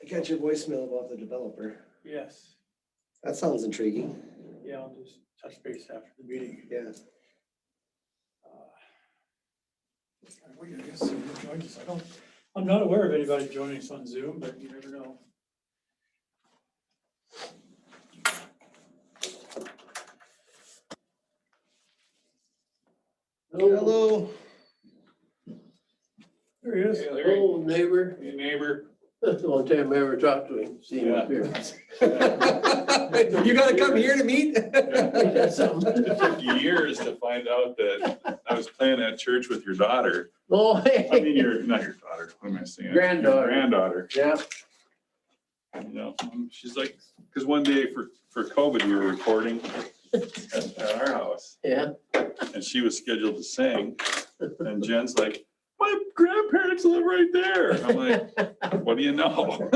got your voicemail about the developer. Yes, That sounds intriguing. yeah, I'll just touch base after the meeting. Yeah. I guess who joins us? I'm not aware of anybody joining us on Zoom, but you never know. Hello. There he is. Hey, Larry. Oh, neighbor, Hey, neighbor. that's the one time I ever talked to him, see him up here. You gotta come here to meet? We got something. It took years to find out that I was playing at church with your daughter. Oh, I hey, mean, not your daughter, what am I saying? Granddaughter. Your granddaughter. yeah, You know, she's like, because one day for COVID, we were recording at our house yeah. and she was scheduled to sing. And Jen's like, my grandparents live right there. I'm like, what do you know?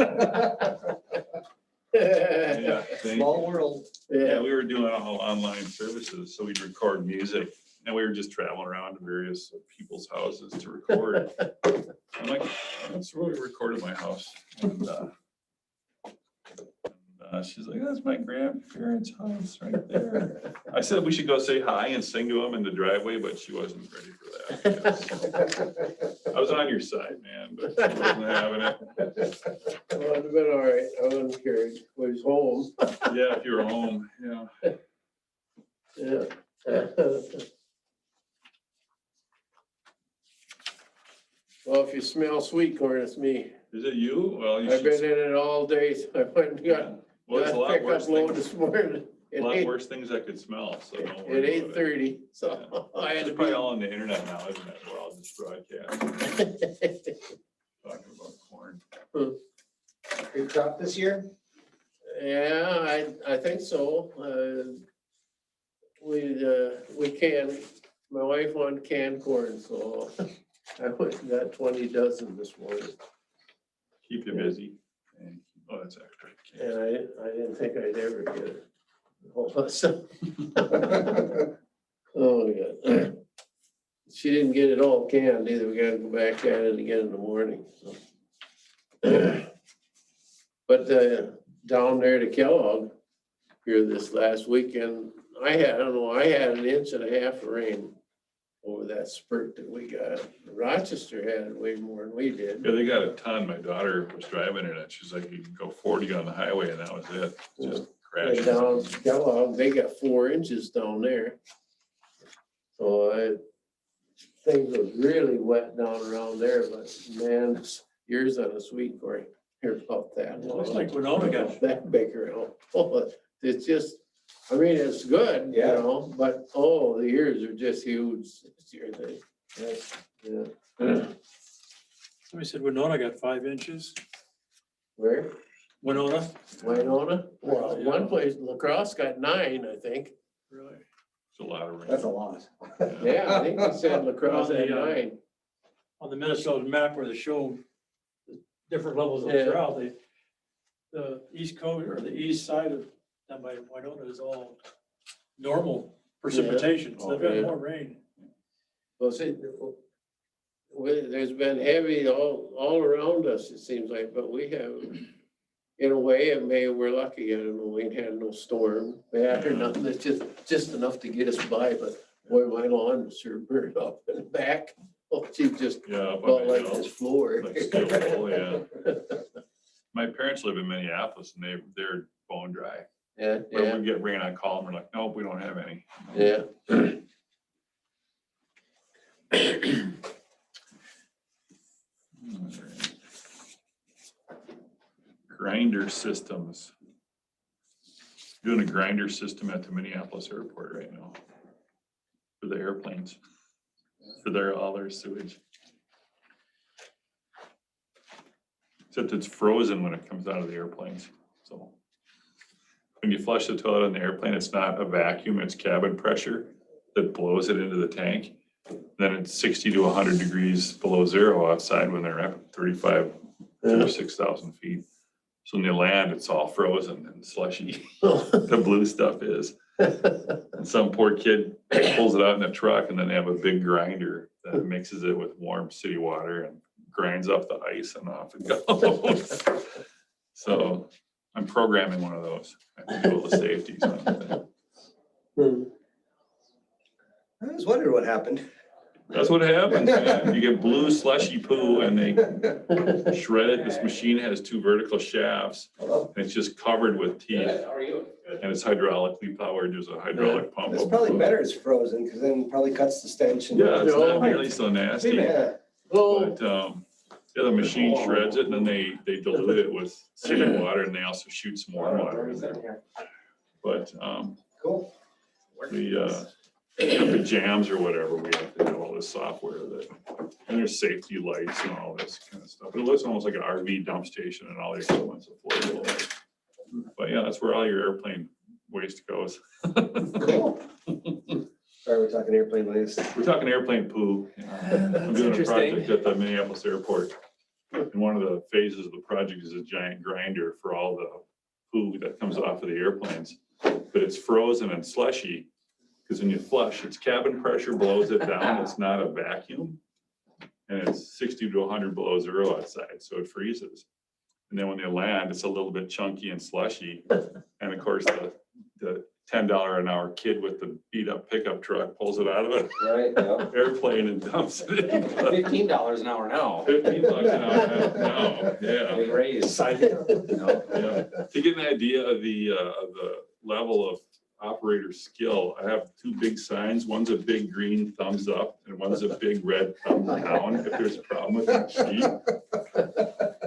Yeah, Small world. yeah, Yeah, we were doing all online services, so we'd record music and we were just traveling around to various people's houses to record. I'm like, that's where we recorded my house. And she's like, that's my grandparents' house right there. I said we should go say hi and sing to them in the driveway, but she wasn't ready for that. I was on your side, man, but she wasn't having it. well, it'd have been all right, I wouldn't care, he was home, Yeah, if you were home, yeah. yeah. Well, if you smell sweet corn, it's me. Is it you? Well, you I've been should. in it all day, so I went and got, Well, it's a lot pick worse up load things, this morning. a lot worse things I could smell, so don't At worry about it. 8:30, so I had It's to probably be. all on the internet now, isn't it? We're all just broadcasting, talking about corn. Big crop this year? Yeah, I think so. We can, my wife wanted canned corn, so I went and got 20 dozen this morning. Keep you busy. And- Oh, that's extra. And I didn't think I'd ever get it. All of a sudden. Oh, yeah. She didn't get it all canned either. We gotta go back at it again in the morning, so. But down there to Kellogg here this last weekend, I had an inch and a half of rain over that spurt that we got. Rochester had way more than we did. Yeah, they got a ton. My daughter was driving it and she's like, you can go 40 on the highway and that was it. Just And crashed. down Kellogg, they got 4 inches down there. So things was really wet down around there, but man, yours on a sweet corn, here about that. It looks like Winona got that big around. Oh, it's just, I mean, it's good, you Yeah. know, but oh, the ears are just huge this year. Yeah. Somebody said Winona got 5 inches. Where? Winona? Winona? Well, Yeah. one place, La Crosse got 9, I think. Really? It's a lot of rain. That's a lot. Yeah, I think they said La Crosse On had the, 9. On the Minnesota map where they show the different levels of Yeah. drought, the east coast or the east side of that by Winona is all normal precipitation, so they've Oh, got yeah. more rain. Well, see, there's been heavy all around us, it seems like, but we have, in a way, and maybe we're lucky, I don't know, we ain't had no storm, bad or nothing, it's just enough to get us by, but boy, my lawn sure burned up and back. Oh, she just Yeah. up on felt the like hill, this floor. like steel wool, yeah. My parents live in Minneapolis and they're bone dry. Yeah, When yeah, we get rain, I call them, we're like, nope, we don't have any. yeah. Grinder systems. Doing a grinder system at the Minneapolis airport right now. For the airplanes. For all their sewage. Except it's frozen when it comes out of the airplanes, so. When you flush the toilet in the airplane, it's not a vacuum, it's cabin pressure that blows it into the tank. Then it's 60 to 100 degrees below zero outside when they're at 36,000 feet. So when they land, it's all frozen and slushy. The blue stuff is. And some poor kid pulls it out in the truck and then they have a big grinder that mixes it with warm city water and grinds up the ice and off it goes. So I'm programming one of those. I can do all the safety. I was wondering what happened. That's what happens, man. You get blue slushy poo and they shred it. This machine has 2 vertical shafts and it's just covered with teeth. How are you? And it's hydraulically powered. There's a hydraulic pump. It's probably better it's frozen, because then it probably cuts the stench. And Yeah, it's not nearly so nasty. Yeah. But, yeah, the machine shreds it and then they dilute it with city water and they also shoot some warm water in there. But, Cool. the jams or whatever, we have to do all this software that, and there's safety lights and all this kind of stuff. It looks almost like an RV dump station and all the equipment's affordable. But yeah, that's where all your airplane waste goes. Cool. Sorry, we're talking airplane waste. We're talking airplane poo. I'm doing a project at the Minneapolis airport. And one of the phases of the project is a giant grinder for all the poo that comes off of the airplanes. But it's frozen and slushy, because when you flush, it's cabin pressure blows it down. It's not a vacuum. And it's 60 to 100 below zero outside, so it freezes. And then when they land, it's a little bit chunky and slushy. And of course, the $10 an hour kid with the beat up pickup truck pulls it out of an Right, yeah. airplane and dumps it in. $15 an hour now. $15 an hour now, yeah. Big raise. Yeah. To get an idea of the level of operator skill, I have 2 big signs. One's a big green thumbs up and one's a big red thumbs down if there's a problem with the machine.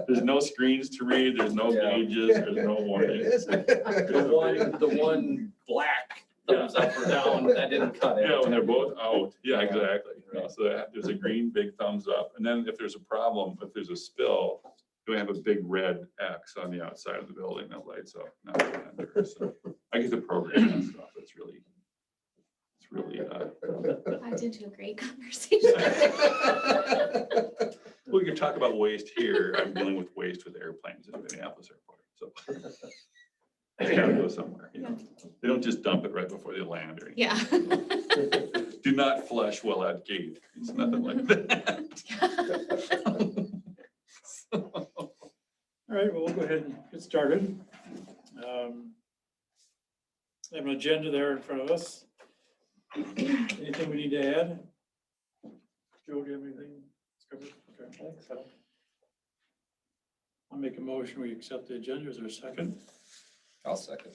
There's no screens to read, there's no gauges, there's no warning. The one black thumbs up or down, that didn't cut it. Yeah, when they're both out, yeah, exactly. So there's a green big thumbs up, and then if there's a problem, if there's a spill, we have a big red X on the outside of the building that lights up. Not the enter. So I get to program that stuff. It's really Backed into a great conversation. well, you talk about waste here. I'm dealing with waste with airplanes at Minneapolis airport. So it's gotta go somewhere, you know. They don't just dump it right before they land or anything. Yeah. Do not flush while at gate. It's nothing like that. All right, well, we'll go ahead and get started. I have an agenda there in front of us. Anything we need to add? Joe, do you have anything? Okay. I'll make a motion, we accept the agenda. Is there a second? I'll second.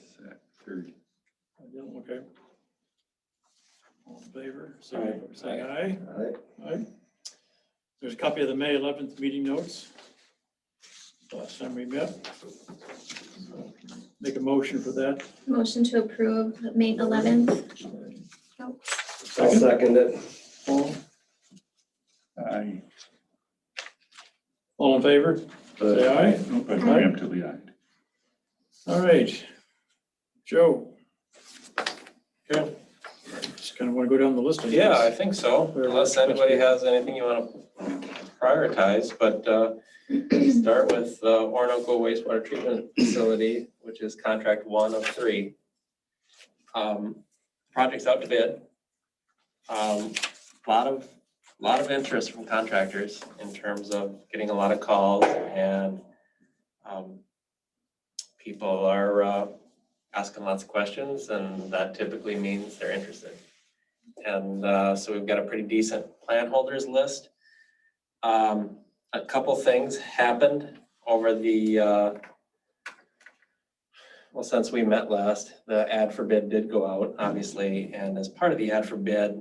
Third. Okay. All in favor, say aye. Aye. There's a copy of the May 11th meeting notes. Last time we met. Make a motion for that. Motion to approve May 11th. Oh, I'll second it. Paul, Aye. all in favor? Say aye. Nope, I preemptively ayed. All right. Joe. Okay. Just kind of want to go down the list. I Yeah, I guess. think so, unless anybody has anything you want to prioritize, but start with the Orinoco Wastewater Treatment Facility, which is contract 1 of 3. Project's out to bid. Lot of interest from contractors in terms of getting a lot of calls, and people are asking lots of questions, and that typically means they're interested. And so we've got a pretty decent plan holders list. A couple things happened over the, well, since we met last. The ad for bid did go out, obviously, and as part of the ad for bid,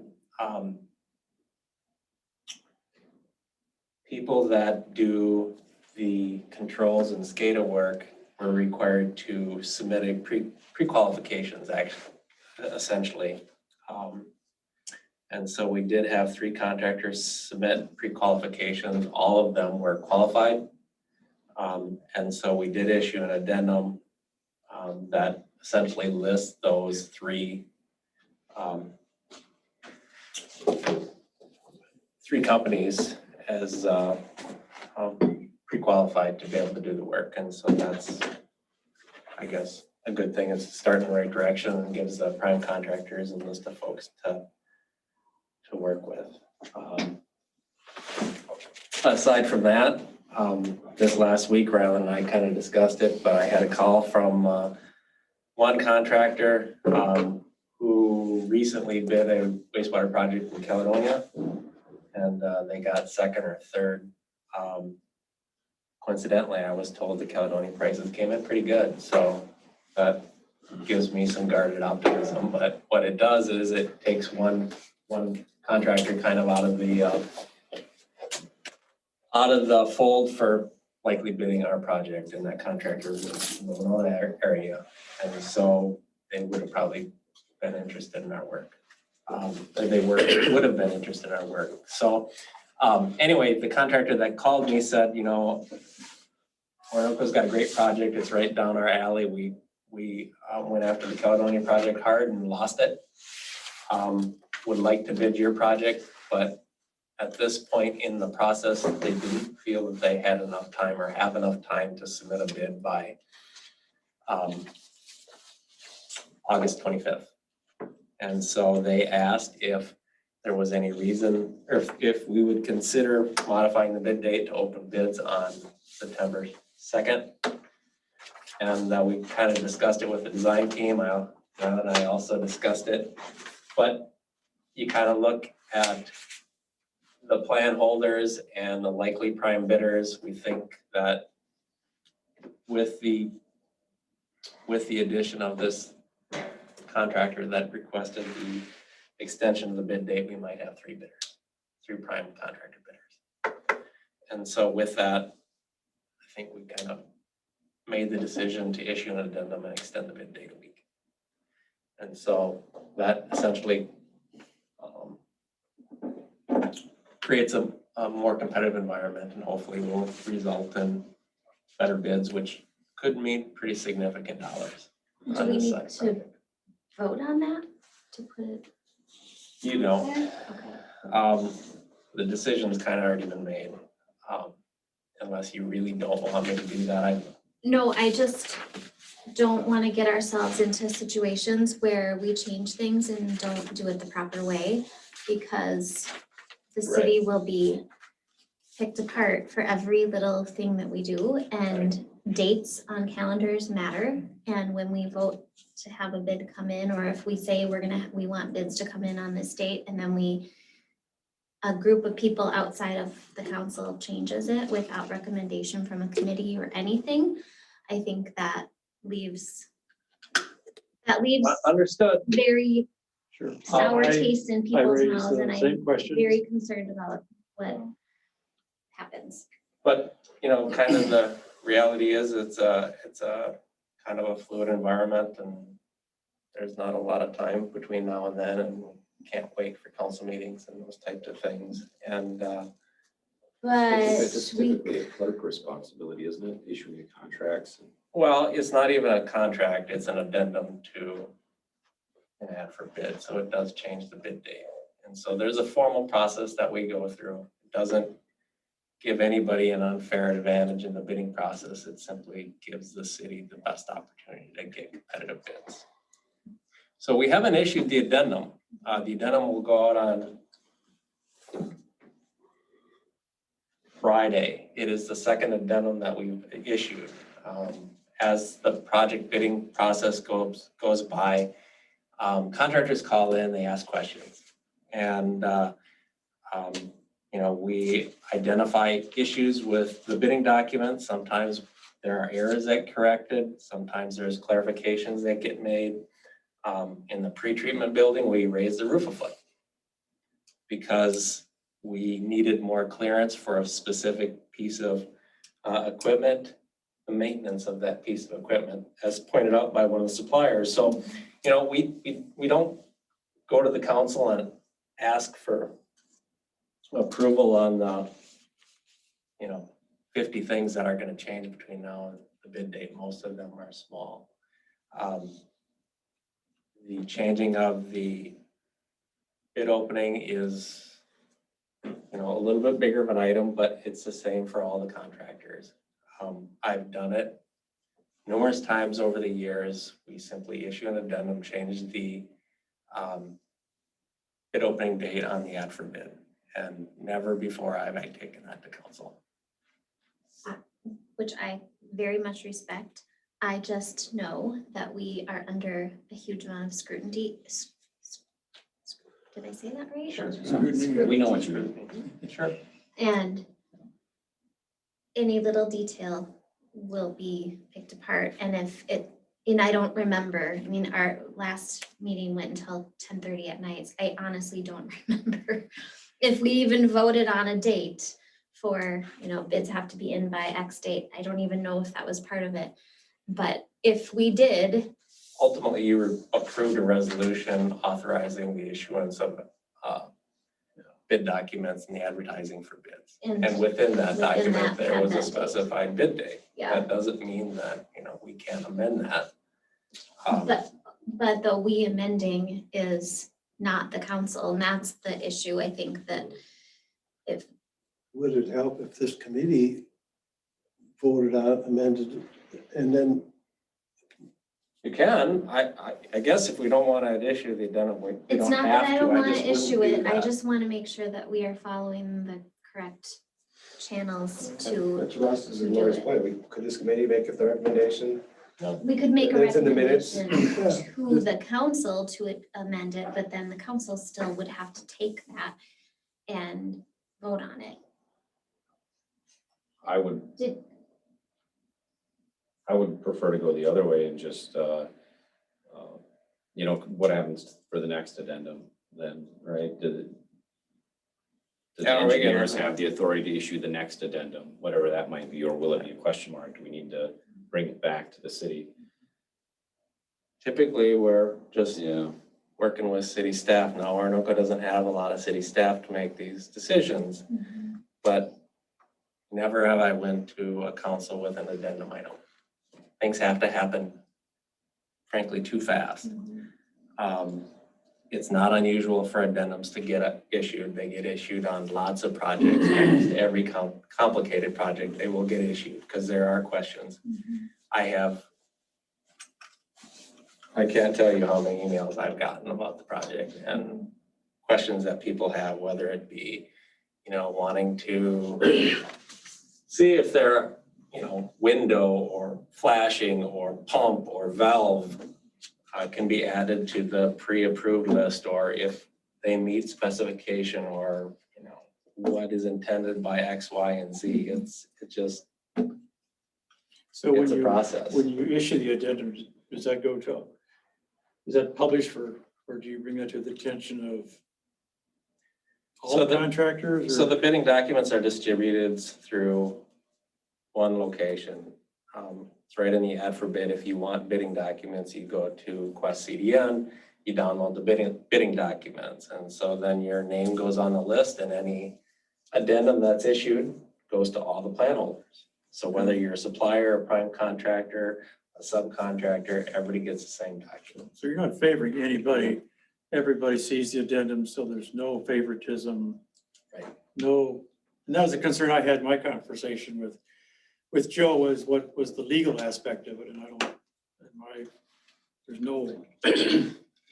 people that do the controls and SCADA work were required to submit a pre-qualifications, actually, essentially. And so we did have 3 contractors submit pre-qualifications. All of them were qualified. And so we did issue an addendum that essentially lists those 3 companies as pre-qualified to be able to do the work. And so that's, I guess, a good thing. It's starting in the right direction and gives the prime contractors a list of folks to work with. Aside from that, This last week, Rylan and I kind of discussed it, but I had a call from one contractor who recently bid a wastewater project in Caledonia, and they got second or third. Coincidentally, I was told the Caledonia prices came in pretty good, so that gives me some guarded optimism. But what it does is it takes one contractor kind of out of the fold for likely bidding our project, and that contractor was in the Winona area. And so they would have probably been interested in our work. Would have been interested in our work. So anyway, the contractor that called me said, you know, Orinoco's got a great project. It's right down our alley. We went after the Caledonia project hard and lost it. Would like to bid your project, but at this point in the process, they didn't feel that they had enough time or have enough time to submit a bid by August 25th. And so they asked if there was any reason, or if we would consider modifying the bid date to open bids on September 2nd. And we kind of discussed it with the design team. Ron and I also discussed it. But you kind of look at the plan holders and the likely prime bidders. We think that with the addition of this contractor that requested the extension of the bid date, we might have three prime contractor bidders. And so with that, I think we kind of made the decision to issue an addendum and extend the bid date a week. And so that essentially creates a more competitive environment and hopefully will result in better bids, which could mean pretty significant dollars. Do we need to vote on that to put it You know, there? Okay. the decision's kind of already been made. Unless you really don't want me to do that, No, I just don't want to get ourselves into situations where we change things and don't do it the proper way, because the city will be picked apart for every little thing that we do, and dates on calendars matter. And when we vote to have a bid come in, or if we say we want bids to come in on this date, and then a group of people outside of the council changes it without recommendation from a committee or anything, I think that leaves understood. very Sure. sour I taste in people's raised mouths, and the I'm same questions. very concerned about what happens. But, you know, kind of the reality is it's a kind of a fluid environment, and there's not a lot of time between now and then, and we can't wait for council meetings and those types of things. And But It's we, typically a clerk responsibility, isn't it, issuing the contracts? well, it's not even a contract, it's an addendum to an ad for bid, so it does change the bid date. And so there's a formal process that we go through. It doesn't give anybody an unfair advantage in the bidding process. It simply gives the city the best opportunity to get competitive bids. So we haven't issued the addendum. The addendum will go out on Friday. It is the second addendum that we've issued. As the project bidding process goes by, contractors call in, they ask questions. And, you know, we identify issues with the bidding documents. Sometimes there are errors that get corrected. Sometimes there's clarifications that get made. In the pretreatment building, we raised the roof a foot because we needed more clearance for a specific piece of equipment, the maintenance of that piece of equipment, as pointed out by one of the suppliers. So, you know, we don't go to the council and ask for approval on the, you know, 50 things that are going to change between now and the bid date. Most of them are small. The changing of the bid opening is, you know, a little bit bigger of an item, but it's the same for all the contractors. I've done it numerous times over the years. We simply issue an addendum, change the bid opening date on the ad for bid, and never before have I taken that to council. which I very much respect. I just know that we are under a huge amount of scrutiny. Did I say that right? Sure. Scrutiny. We know what you mean. Sure. And any little detail will be picked apart. And and I don't remember, I mean, our last meeting went until 10:30 at night. I honestly don't remember if we even voted on a date for, bids have to be in by X date. I don't even know if that was part of it. But if we did, Ultimately, you approved a resolution authorizing the issuance of bid documents and the advertising for bids. And within that document, there was a specified bid date. yeah, That doesn't mean that, we can't amend that. but the we amending is not the council, and that's the issue. I think that Would it help if this committee voted on, amended, and then You can, I guess if we don't want to issue the addendum, we it's don't not that have I to. don't want just to wouldn't issue do it. I that. just want to make sure that we are following the correct channels to, That's Russ, is in Laura's point. Could this committee make the recommendation? we could make a That's in the minutes. recommendation to the council to amend it, but then the council still would have to take that and vote on it. I would, Did- I would prefer to go the other way and just, what happens for the next addendum then, right? Do the Yeah, we can- engineers have the authority to issue the next addendum, whatever that might be, or will it be a question mark? Do we need to bring it back to the city? Typically, we're just Yeah. working with city staff now. Arnoka doesn't have a lot of city staff to make these decisions, but never have I went to a council with an addendum item. Things have to happen, frankly, too fast. It's not unusual for addendums to get issued. They get issued on lots of projects. Almost every complicated project, they will get issued because there are questions. I can't tell you how many emails I've gotten about the project and questions that people have, whether it be, wanting to see if their, window or flashing or pump or valve can be added to the pre-approved list, or if they meet specification, or, what is intended by X, Y, and Z. It's just, So it's a process. when you issue the addendum, does that go to, is that published or do you bring that to the attention of So all the- contractors? So or- the bidding documents are distributed through one location. It's right in the ad for bid. If you want bidding documents, you go to Quest CDN, you download the bidding documents. And so then your name goes on the list, and any addendum that's issued goes to all the plan holders. So whether you're a supplier, a prime contractor, a subcontractor, everybody gets the same document. So you're not favoring anybody. Everybody sees the addendum, so there's no favoritism. Right. No, and that was a concern I had in my conversation with Joe, was what was the legal aspect of it, and there's no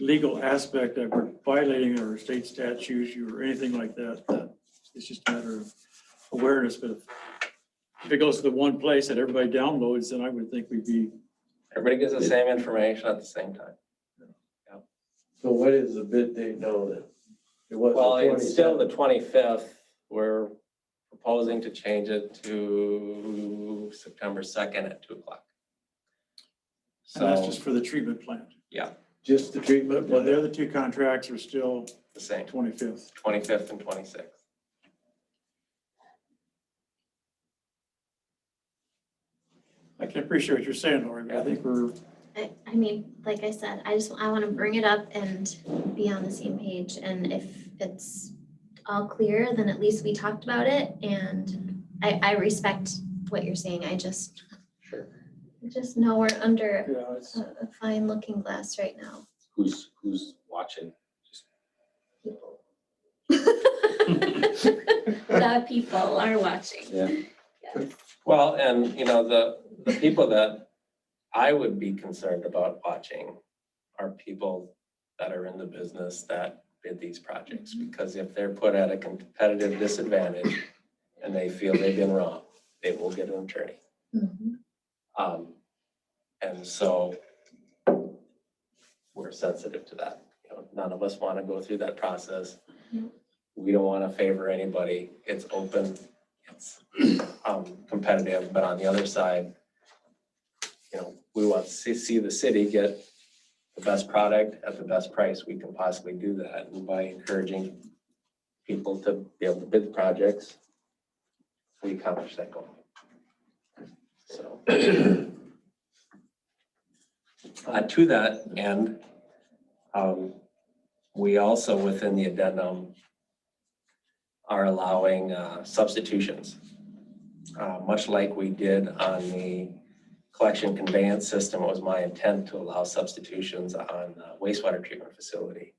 legal aspect that we're violating our state statutes or anything like that. It's just a matter of awareness, but if it goes to the one place that everybody downloads, then I would think we'd be, Everybody gets the same information at the same time. So what is the bid date now then? It was the Well, it's still 27th. the 25th. We're proposing to change it to September 2nd at 2:00. and that's So, just for the treatment plant. Just the treatment But the plant. other two contracts are still the same, 25th. 25th and 26th. I can appreciate what you're saying, Lori, but I think we're, I mean, like I said, I want to bring it up and be on the same page. And if it's all clear, then at least we talked about it. And I respect what you're saying. I just know we're under it's, a fine looking glass right now. Who's watching? People. The people are watching. Yeah. Yes. Well, and the people that I would be concerned about watching are people that are in the business that bid these projects, because if they're put at a competitive disadvantage and they feel they've been wrong, they will get an attorney. Mhm. And so we're sensitive to that. You know, none of us want to go through that process. No. We don't want to favor anybody. It's open, it's competitive, but on the other side, you know, we want to see the city get the best product at the best price we can possibly do that. And by encouraging people to be able to bid the projects, we accomplish that goal. So to that end, we also within the addendum are allowing substitutions. Much like we did on the collection conveyance system, it was my intent to allow substitutions on the wastewater treatment facility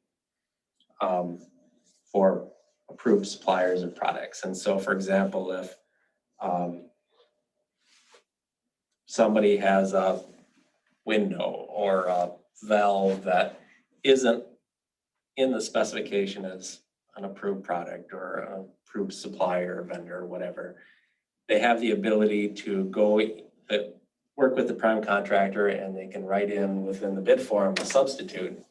for approved suppliers of products. And so, for example, if somebody has a window or a valve that isn't in the specification as an approved product or an approved supplier, vendor, or whatever, they have the ability to go work with the prime contractor and they can write in within the bid form a substitute.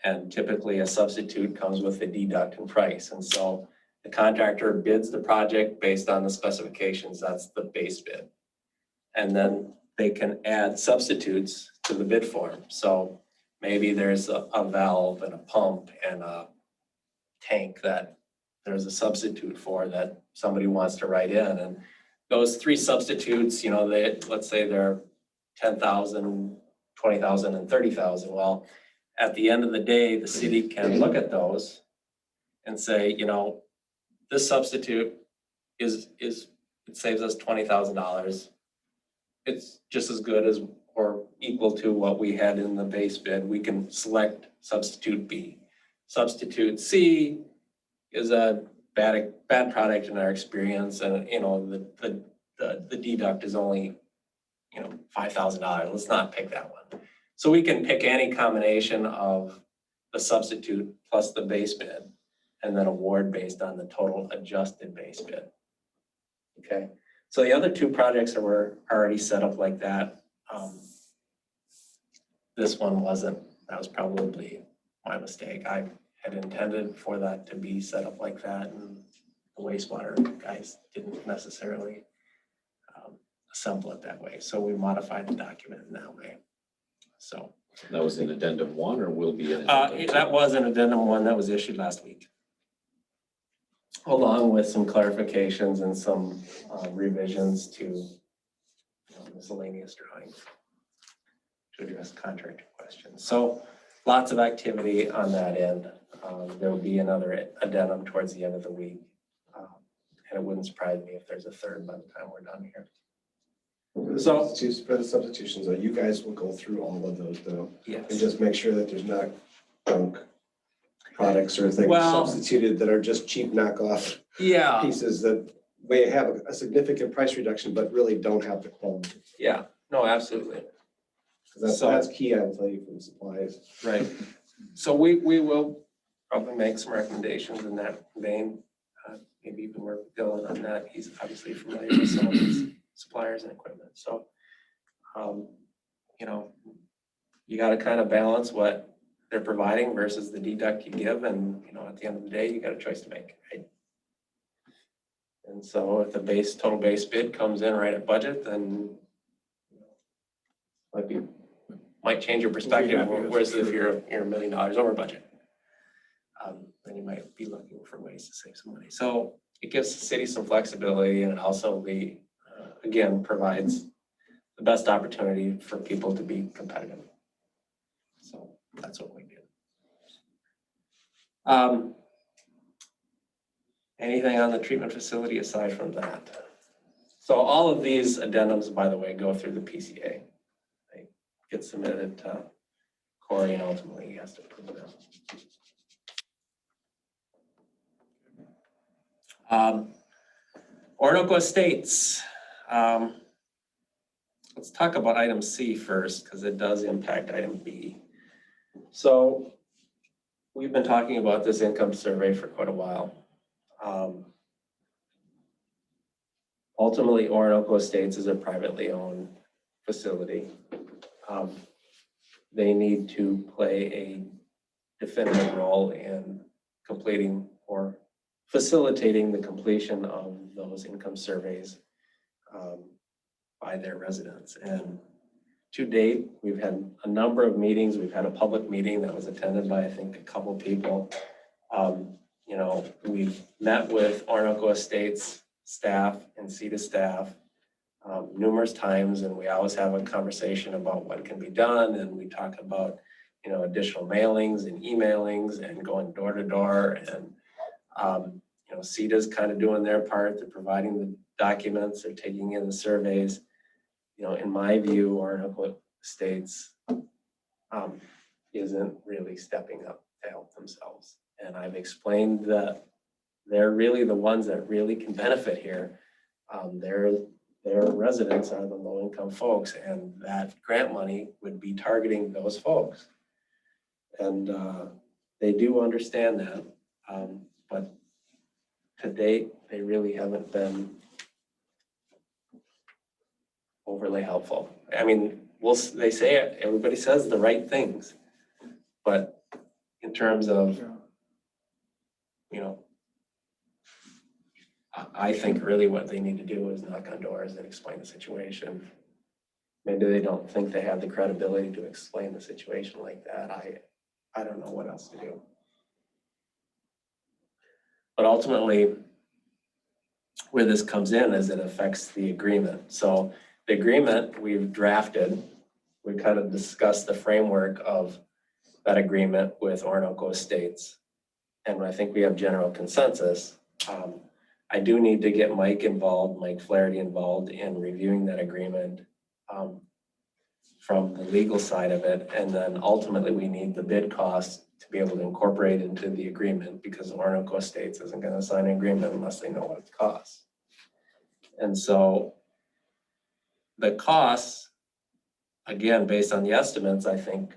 And typically a substitute comes with a deduct in price. And so the contractor bids the project based on the specifications. That's the base bid. And then they can add substitutes to the bid form. So maybe there's a valve and a pump and a tank that there's a substitute for that somebody wants to write in. And those three substitutes, you know, let's say they're 10,000, 20,000, and 30,000. Well, at the end of the day, the city can look at those and say, you know, this substitute it saves us $20,000. It's just as good as or equal to what we had in the base bid. We can select substitute B. Substitute C is a bad product in our experience, and you know the deduct is only, you know, $5,000. Let's not pick that one. So we can pick any combination of the substitute plus the base bid, and then award based on the total adjusted base bid. Okay. So the other two projects that were already set up like that. This one wasn't. That was probably my mistake. I had intended for that to be set up like that, and the wastewater guys didn't necessarily assemble it that way. So we modified the document in that way. So That was in addendum 1 or will be in addendum 2? that was an addendum 1 that was issued last week, along with some clarifications and some revisions to miscellaneous drawings to address contractor questions. So lots of activity on that end. There will be another addendum towards the end of the week. And it wouldn't surprise me if there's a third by the time we're done here. So For the substitutions, though, you guys will go through all of those though, and yes, just make sure that there's not junk products or things Well- substituted that are just cheap knockoff yeah, pieces that may have a significant price reduction, but really don't have the quality. yeah, no, absolutely. 'Cause that's key, I will tell you, from supplies. Right. So we will probably make some recommendations in that vein. Maybe even work with Dylan on that. He's obviously familiar with some of these suppliers and equipment. So, you know, you got to kind of balance what they're providing versus the deduct you give. And, you know, at the end of the day, you got a choice to make, right? And so if the total base bid comes in right at budget, then might change your perspective. Whereas if you're $1 million over budget, then you might be looking for ways to save some money. So it gives the city some flexibility, and it also again provides the best opportunity for people to be competitive. So that's what we do. Anything on the treatment facility aside from that? So all of these addendums, by the way, go through the PCA. They get submitted to Corey, and ultimately he has to approve them. Orinoco Estates. Let's talk about item C first, because it does impact item B. So we've been talking about this income survey for quite a while. Ultimately, Orinoco Estates is a privately owned facility. They need to play a definitive role in completing or facilitating the completion of those income surveys by their residents. And to date, we've had a number of meetings. We've had a public meeting that was attended by, I think, a couple people. You know, we've met with Orinoco Estates staff and CETA staff numerous times, and we always have a conversation about what can be done. And we talk about, you know, additional mailings and emailings and going door to door. And, you know, CETA's kind of doing their part. They're providing the documents, they're taking in the surveys. You know, in my view, Orinoco Estates isn't really stepping up to help themselves. And I've explained that they're really the ones that really can benefit here. Their residents are the low-income folks, and that grant money would be targeting those folks. And they do understand that, but to date, they really haven't been overly helpful. I mean, they say it, everybody says the right things, but in terms of, you know, I think really what they need to do is knock on doors and explain the situation. Maybe they don't think they have the credibility to explain the situation like that. I don't know what else to do. But ultimately, where this comes in is it affects the agreement. So the agreement we've drafted, we kind of discussed the framework of that agreement with Orinoco Estates. And I think we have general consensus. I do need to get Mike Flaherty involved in reviewing that agreement from the legal side of it. And then ultimately we need the bid cost to be able to incorporate into the agreement, because Orinoco Estates isn't going to sign an agreement unless they know what it costs. And so the costs, again, based on the estimates, I think,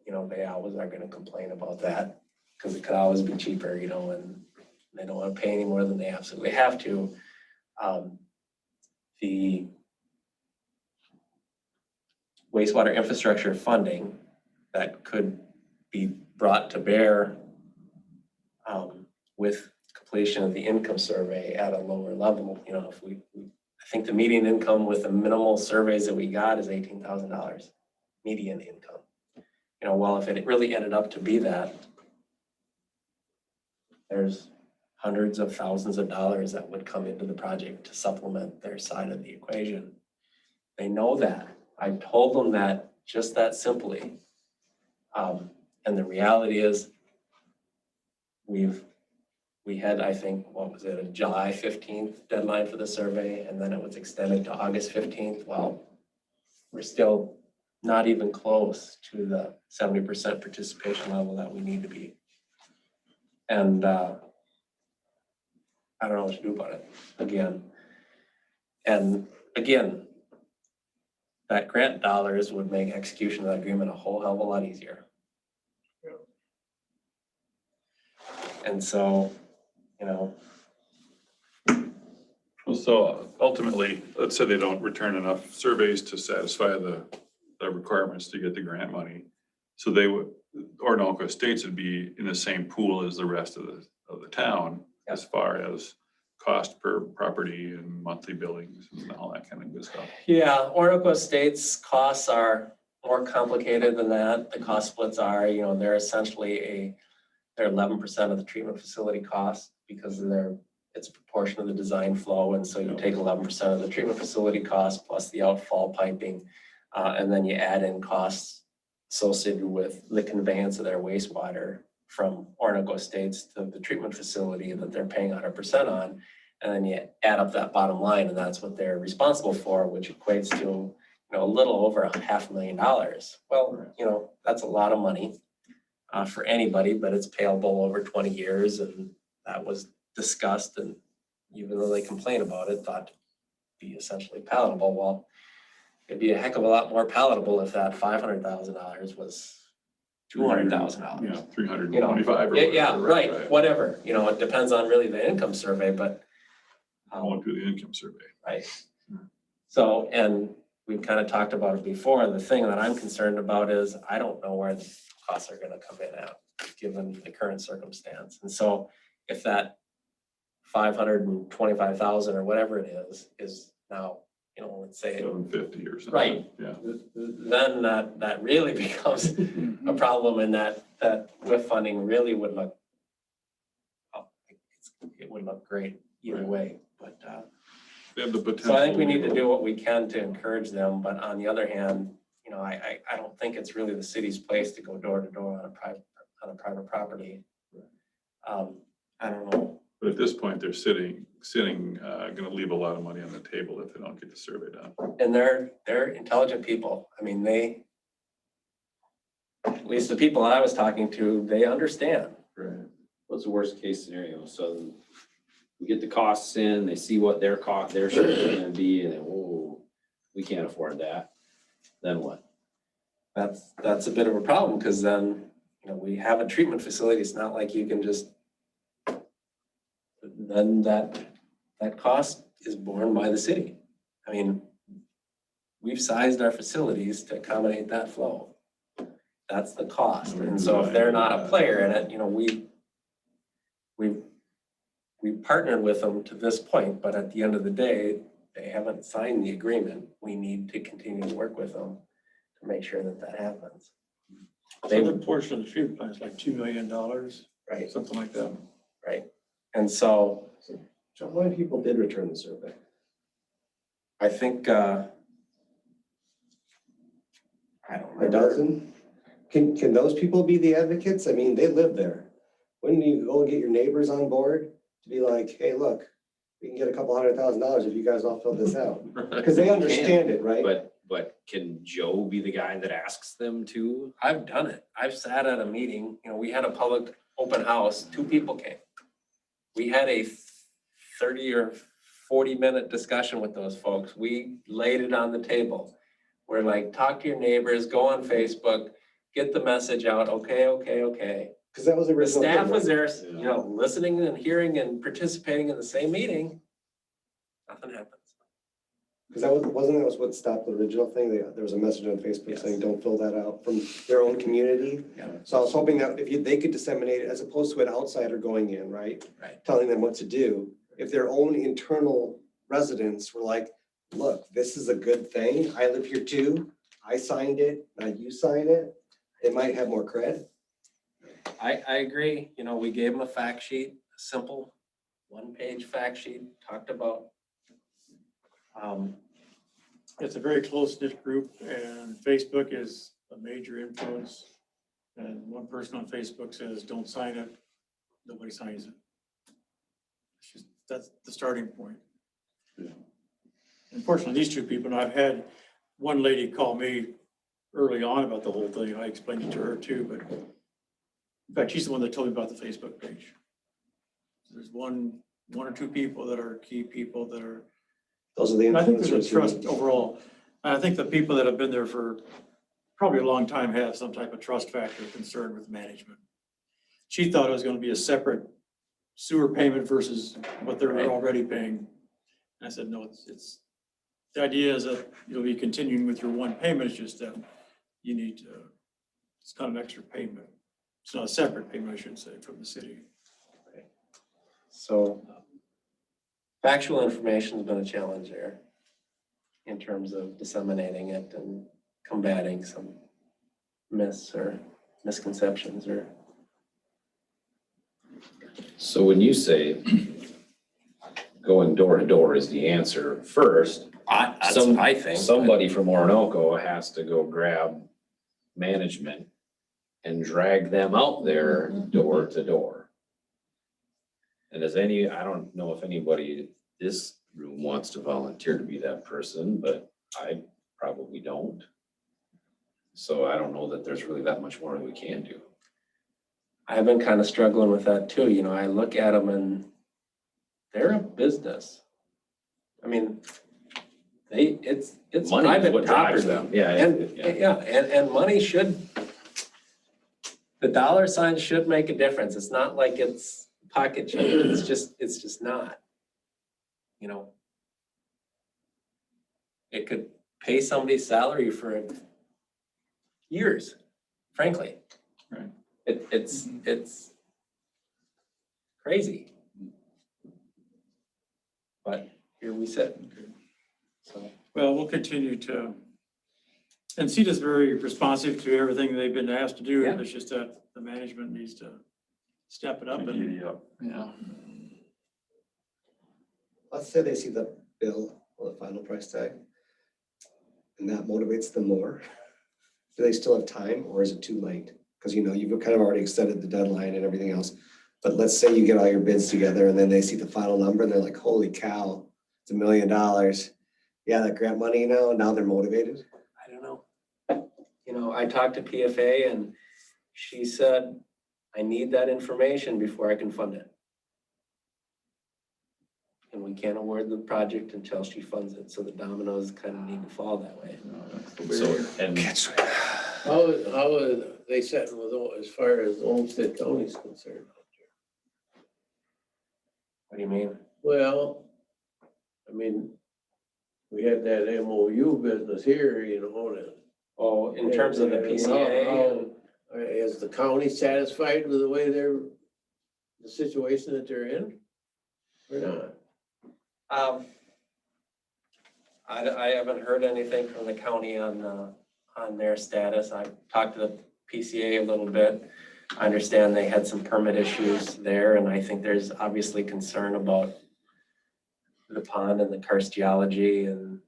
you know, they always are going to complain about that because it could always be cheaper, you know, and they don't want to pay any more than they absolutely have to. The wastewater infrastructure funding that could be brought to bear with completion of the income survey at a lower level. You know, if I think the median income with the minimal surveys that we got is $18,000 median income. You know, well, if it really ended up to be that, there's hundreds of thousands of dollars that would come into the project to supplement their side of the equation. They know that. I told them that just that simply. And the reality is we had, I think, what was it, a July 15th deadline for the survey, and then it was extended to August 15th. Well, we're still not even close to the 70% participation level that we need to be. And I don't know what to do about it again. And again, that grant dollars would make execution of that agreement a whole hell of a lot easier. And so, you know. So ultimately, let's say they don't return enough surveys to satisfy the requirements to get the grant money. So they would, Orinoco Estates would be in the same pool as the rest of the town, Yeah. as far as cost per property and monthly billings and all that kind of good stuff. Yeah, Orinoco Estates costs are more complicated than that. The cost splits are, you know, they're essentially they're 11% of the treatment facility cost because it's a proportion of the design flow. And so you take 11% of the treatment facility cost plus the outfall piping, and then you add in costs associated with the conveyance of their wastewater from Orinoco Estates to the treatment facility that they're paying 100% on. And then you add up that bottom line, and that's what they're responsible for, which equates to, you know, a little over $500,000. Well, you know, that's a lot of money for anybody, but it's payable over 20 years. And that was discussed. And even though they complain about it, thought to be essentially palatable. Well, it'd be a heck of a lot more palatable if that $500,000 was $200,000. Yeah, 325 You know, or whatever. yeah, right, whatever. You know, it depends on really the income survey, but I won't do the income survey. right? So, and we've kind of talked about it before, the thing that I'm concerned about is I don't know where the costs are gonna come in at, given the current circumstance. And so if that 525,000 or whatever it is now, you know, let's say, 750 or something. Right. Yeah. then that really becomes a problem, and that WIF funding really would look, it would look great either way, but, They have the potential. so I think we need to do what we can to encourage them, but on the other hand, you know, I don't think it's really the city's place to go door to door on a private property. I don't know. But at this point, they're sitting, gonna leave a lot of money on the table if they don't get the survey done. And they're intelligent people. I mean, at least the people I was talking to, they understand. Right. What's the worst case scenario? So we get the costs in, they see what their share is gonna be, and then, whoa, we can't afford that. Then what? That's a bit of a problem, because then, you know, we have a treatment facility. It's not like you can just, then that cost is borne by the city. I mean, we've sized our facilities to accommodate that flow. That's the cost. And so if they're not a player in it, you know, we've partnered with them to this point, but at the end of the day, they haven't signed the agreement. We need to continue to work with them to make sure that happens. So the portion of the treatment plant is like $2 million, Right, something like that. right. And so John, how many people did return the survey? I think, I don't A remember. dozen? Can those people be the advocates? I mean, they live there. Wouldn't you go and get your neighbors on board to be like, hey, look, we can get a couple $100,000 if you guys all fill this out? Because they understand it, right? But can Joe be the guy that asks them to? I've done it. I've sat at a meeting, you know, we had a public open house, 2 people came. We had a 30 or 40-minute discussion with those folks. We laid it on the table. We're like, talk to your neighbors, go on Facebook, get the message out. Okay. Because that was the The original. staff thing, was right? there, you know, listening and hearing and participating in the same meeting. Nothing happens. Because wasn't that what stopped the original thing? There was a message on Facebook Yes. saying, don't fill that out from their own community. Yeah. So I was hoping that they could disseminate it as opposed to an outsider going in, right? Right. Telling them what to do. If their own internal residents were like, look, this is a good thing. I live here too. I signed it. Now you sign it. It might have more cred. I agree. You know, we gave them a fact sheet, a simple 1-page fact sheet, talked about. It's a very close-knit group, and Facebook is a major influence. And one person on Facebook says, don't sign it, nobody signs it. That's the starting point. Unfortunately, these 2 people, and I've had one lady call me early on about the whole thing. I explained it to her too, but in fact, she's the one that told me about the Facebook page. There's one or 2 people that are key people that are, Those are the and I think there's influencers. a trust overall. And I think the people that have been there for probably a long time have some type of trust factor concern with management. She thought it was going to be a separate sewer payment versus what they're already paying. And I said, no, it's, the idea is that you'll be continuing with your one payment. It's just that you need to, it's not an extra payment. It's not a separate payment, I should say, from the city. So factual information has been a challenge there in terms of disseminating it and combating some myths or misconceptions or. So when you say going door to door is the answer first, That's Some- what I think. somebody from Orinoco has to go grab management and drag them out there door to door. And I don't know if anybody in this room wants to volunteer to be that person, but I probably don't. So I don't know that there's really that much more we can do. I've been kind of struggling with that too. You know, I look at them and they're a business. I mean, it's Money is private what drives property. them. Yeah. And money should, the dollar sign should make a difference. It's not like it's pocket change. It's just not, you know. It could pay somebody's salary for years, frankly. Right. It's crazy. But here we sit. So, Well, we'll continue to, and CETA's very responsive to everything they've been asked to do. Yeah. It's just that the management needs to step it up and Giddy up, yeah. Let's say they see the bill or the final price tag, and that motivates them more. Do they still have time, or is it too late? Because you've kind of already extended the deadline and everything else. But let's say you get all your bids together and then they see the final number and they're like, holy cow, it's $1 million. Yeah, that grant money now they're motivated. I don't know. I talked to PFA and she said, I need that information before I can fund it. And we can't award the project until she funds it. So the dominoes kind of need to fall that way. So, and How is they setting with, as far as Olmsted County is concerned? What do you mean? Well, I mean, we had that MOU business here, that. Oh, in terms of the PCA, Is the county satisfied with the way the situation that they're in? Or not? I haven't heard anything from the county on their status. I talked to the PCA a little bit. I understand they had some permit issues there, and I think there's obviously concern about the pond and the karst geology and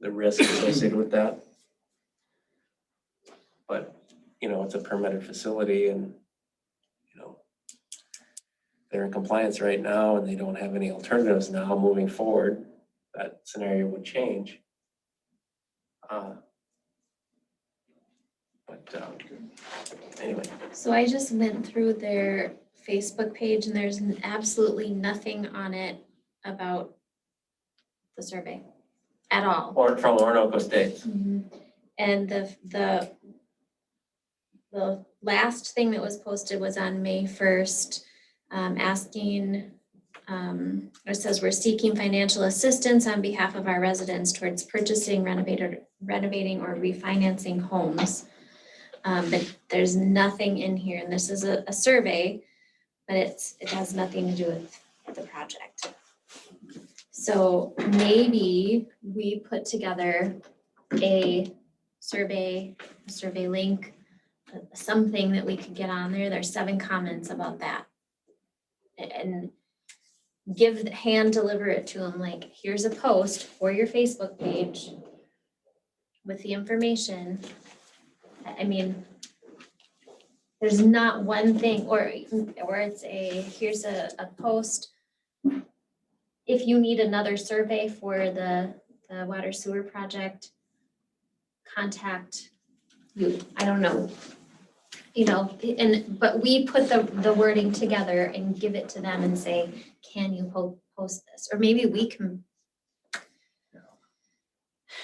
the risk associated with that. But, it's a permitted facility and, they're in compliance right now and they don't have any alternatives now moving forward. That scenario would change. Anyway. So I just went through their Facebook page and there's absolutely nothing on it about the survey at all. Or from Orinoco State. And the last thing that was posted was on May 1st, asking, it says we're seeking financial assistance on behalf of our residents towards purchasing, renovating or refinancing homes. But there's nothing in here, and this is a survey, but it has nothing to do with the project. So maybe we put together a survey link, something that we could get on there. There's 7 comments about that. And hand deliver it to them, like, here's a post for your Facebook page with the information. I mean, there's not one thing, or it's here's a post. If you need another survey for the water sewer project, contact you. I don't know. But we put the wording together and give it to them and say, can you post this? Or maybe we can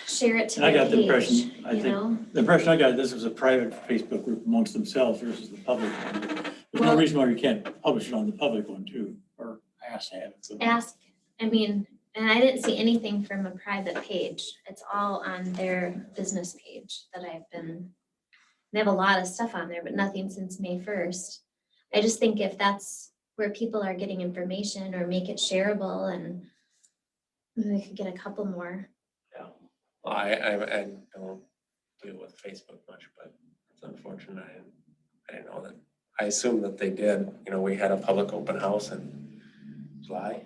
share it to And I the got the page, impression, I you think, know? the impression I got, this was a private Facebook group amongst themselves versus the public one. There's no Well- reason why you can't publish it on the public one too, or ask to have it. So- And I didn't see anything from a private page. It's all on their business page that they have a lot of stuff on there, but nothing since May 1st. I just think if that's where people are getting information, or make it shareable, and we could get a couple more. Well, I don't deal with Facebook much, but it's unfortunate. I didn't know that. I assumed that they did. We had a public open house in July.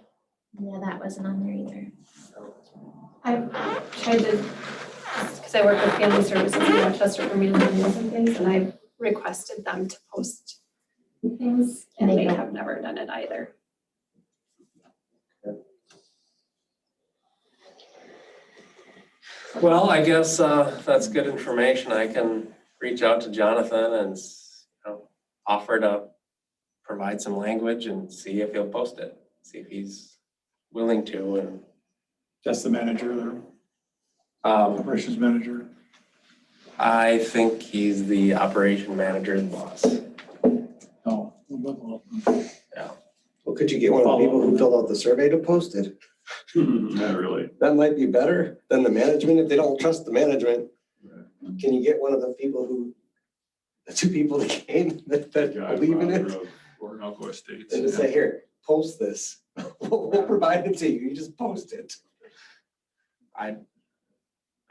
Yeah, that wasn't on there either. I've tried to, because I work with family services in Rochester for meals and things, and I've requested them to post things, and they have never done it either. Well, I guess that's good information. I can reach out to Jonathan and offer to provide some language and see if he'll post it, see if he's willing to. And That's the manager there, operations manager. I think he's the operation manager, the boss. Oh, well, Well, could you get one of the people who filled out the survey to post it? Not really. That might be better than the management if they don't trust the management. Can you get one of the two people that came that believe in it? Orinoco Estates. And just say, here, post this. We'll provide it to you. You just post it. I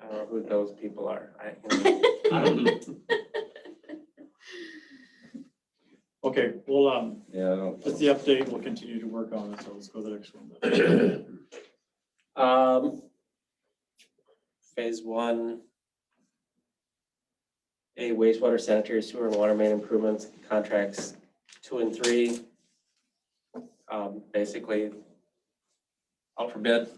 don't know who those people are. Okay, well, Yeah, I don't. that's the update. We'll continue to work on it. So let's go to the next one. Phase 1. A wastewater, sanitary, sewer, and water main improvements, contracts 2 and 3. Basically, out for bid.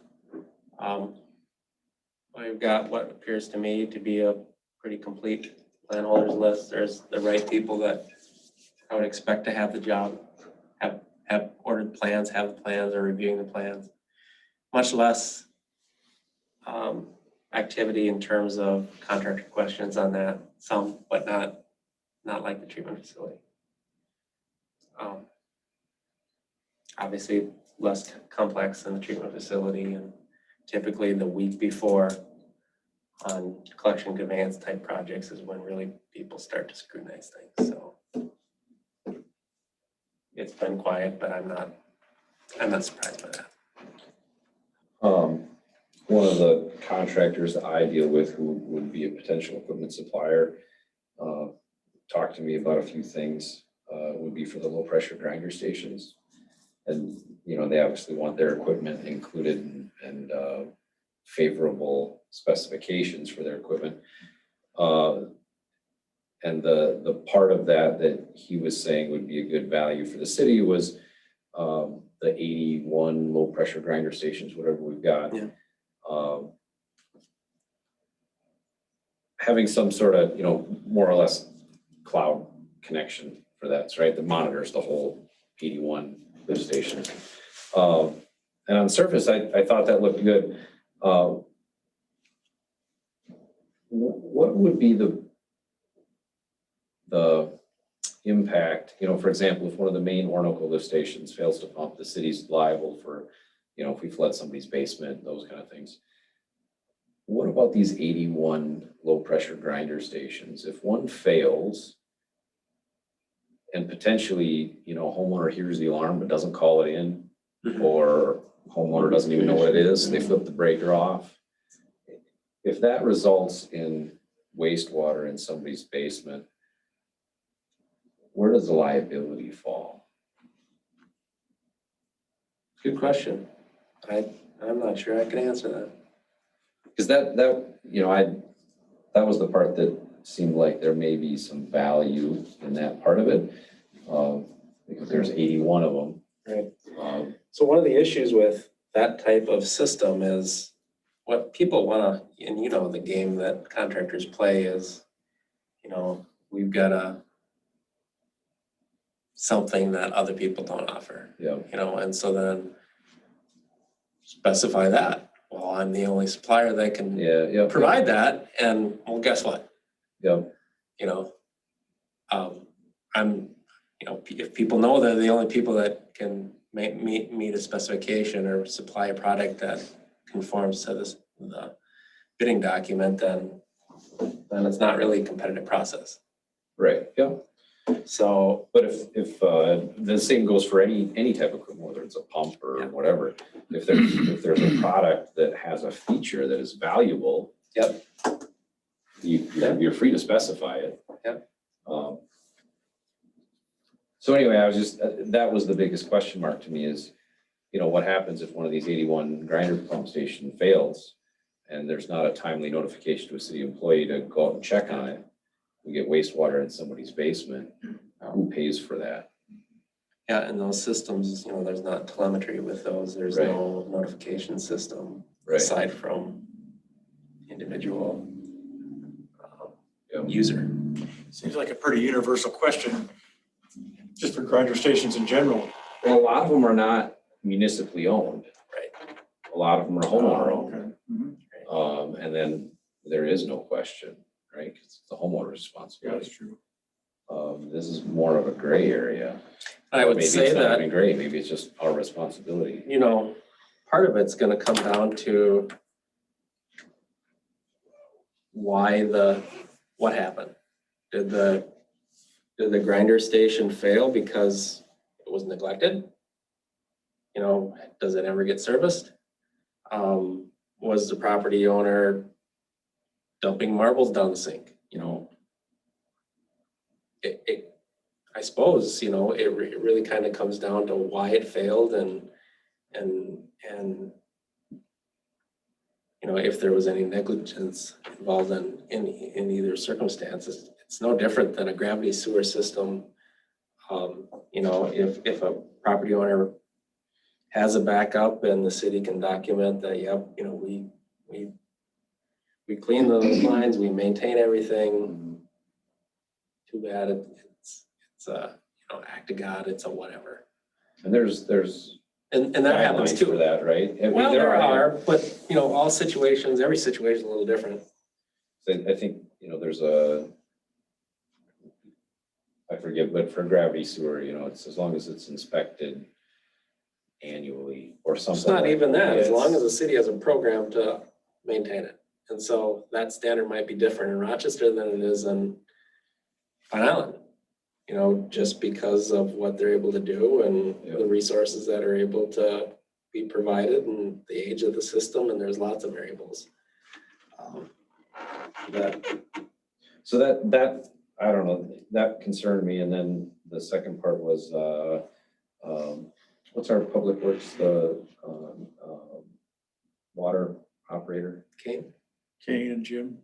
We've got what appears to me to be a pretty complete landholders list. There's the right people that I would expect to have the job, have ordered plans, have the plans, or reviewing the plans. Much less activity in terms of contractor questions on that, some, but not like the treatment facility. Obviously less complex than the treatment facility, and typically the week before on collection conveyance type projects is when really people start to scrutinize things, so. It's been quiet, but I'm not surprised by that. One of the contractors that I deal with who would be a potential equipment supplier, talked to me about a few things, would be for the low pressure grinder stations. And, they obviously want their equipment included and favorable specifications for their equipment. And the part of that he was saying would be a good value for the city was the 81 low pressure grinder stations, whatever we've got. Yeah. Having some sort of, more or less cloud connection for that, right? That monitors the whole 81 lift stations. And on the surface, I thought that looked good. What would be the impact, for example, if one of the main Orinoco lift stations fails to pump, the city's liable for, if we flood somebody's basement, those kind of things. What about these 81 low pressure grinder stations? If one fails and potentially, homeowner hears the alarm but doesn't call it in, or homeowner doesn't even know what it is, they flip the breaker off. If that results in wastewater in somebody's basement, where does the liability fall? Good question. I'm not sure I can answer that. Because that was the part that seemed like there may be some value in that part of it. Because there's 81 of them. Right. So one of the issues with that type of system is what people want to, and the game that contractors play is, we've got something that other people don't offer. Yeah. And so then specify that. Well, I'm the only supplier that can provide that, and well, guess what? Yeah. If people know they're the only people that can meet a specification or supply a product that conforms to the bidding document, then it's not really a competitive process. Right. Yeah. So, but if the same goes for any type of equipment, whether it's a pump or whatever, if there's a product that has a feature that is valuable, you're free to specify it. Yep. So anyway, that was the biggest question mark to me is, what happens if one of these 81 grinder pump station fails and there's not a timely notification to a city employee to go out and check on it? We get wastewater in somebody's basement. Who pays for that? Yeah, and those systems, there's not telemetry with those. There's no notification system aside from individual user. Seems like a pretty universal question, just for grinder stations in general. Well, a lot of them are not municipally owned. Right. A lot of them are homeowner owned. Okay. Mhm. And then there is no question, right? 'Cause it's the homeowner's Yeah, responsibility. that's true. This is more of a gray area. I would Maybe say it's not that, even gray, maybe it's just our responsibility. part of it's gonna come down to what happened? Did the grinder station fail because it was neglected? You know, does it ever get serviced? Was the property owner dumping marbles down the sink, you know? I suppose, you know, it really kind of comes down to why it failed and you know, if there was any negligence involved in either circumstances. It's no different than a gravity sewer system. You know, if a property owner has a backup and the city can document that, yep, you know, we clean the lines, we maintain everything. Too bad it's a, you know, act of God, it's a whatever. And there's And that happens guidelines for too. that, right? I mean, Well, there are, but you know, every situation is a little different. I think, you know, there's I forget, but for gravity sewer, you know, it's as long as it's inspected annually or something. It's not like even that, as It's- long as the city has a program to maintain it. And so that standard might be different in Rochester than it is in Pine Island. You know, just because of what they're able to do and the resources that are able to be provided and the age of the system, and there's lots of variables. So that, I don't know, that concerned me. And then the second part was, what's our public works, the water operator, Kane? Kane and Jim.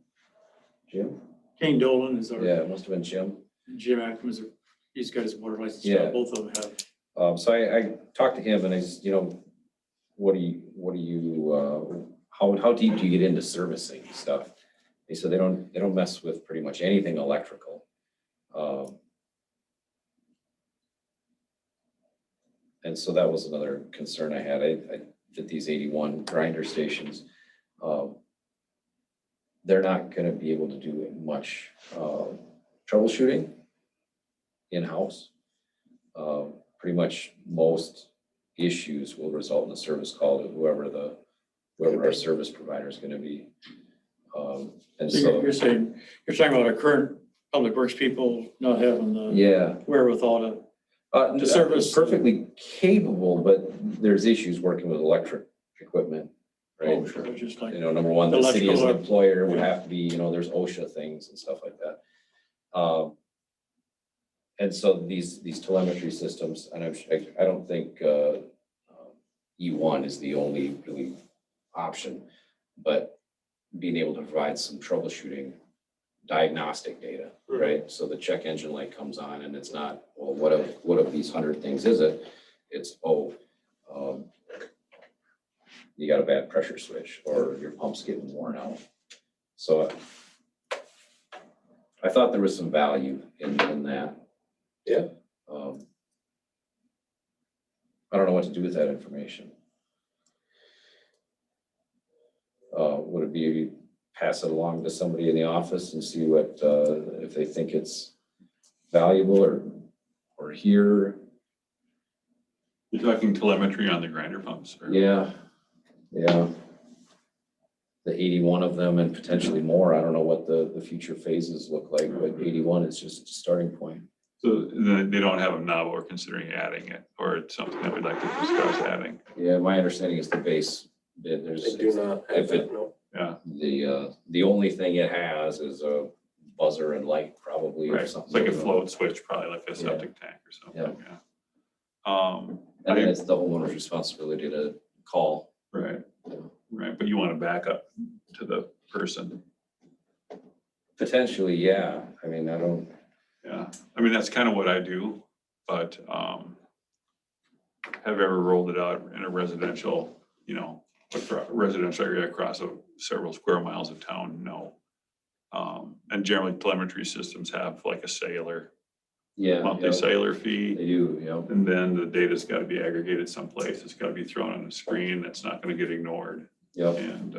Jim? Kane Dolan is our, Yeah, it must have been Jim. Jim Ackerman is, he's got his water license, Yeah. both of them have. So I talked to him and I said, you know, what do you, how deep do you get into servicing stuff? He said they don't mess with pretty much anything electrical. And so that was another concern I had. I did these 81 grinder stations. They're not gonna be able to do much troubleshooting in-house. Pretty much most issues will result in a service call to whoever our service provider is gonna be. And So so, you're saying, you're talking about our current public works people not having the yeah. wherewithal to service. Perfectly capable, but there's issues working with electric equipment, right? Oh, sure, just like, You know, number one, the city as an Electrical, employer would have to be, you know, there's OSHA things and stuff like that. And so these telemetry systems, and I don't think E1 is the only really option, but being able to provide some troubleshooting diagnostic data, right? So the check engine light comes on and it's not, well, what of these 100 things is it? It's, you got a bad pressure switch or your pump's getting worn out. So I thought there was some value in that. Yeah. I don't know what to do with that information. Would it be pass it along to somebody in the office and see what, if they think it's valuable or here? You're talking telemetry on the grinder pumps? Or? Yeah. The 81 of them and potentially more. I don't know what the future phases look like, but 81 is just a starting point. So they don't have them now, but we're considering adding it, or it's something that we'd like to discuss adding. Yeah, my understanding is the base bid, They do not have if it- that, no. Yeah, the only thing it has is a buzzer and light probably or right. something. It's like a float switch, probably like a septic tank or something, yeah. And then it's the homeowner's responsibility to call. Right, right, but you want to back up to the person. Potentially, yeah. I mean, I don't. Yeah, I mean, that's kind of what I do, but have ever rolled it out in a residential, you know, residential area across several square miles of town? No. And generally telemetry systems have like a cellular, monthly cellular fee. They do, yeah. And then the data's got to be aggregated someplace. It's got to be thrown on a screen that's not going to get ignored. Yep. And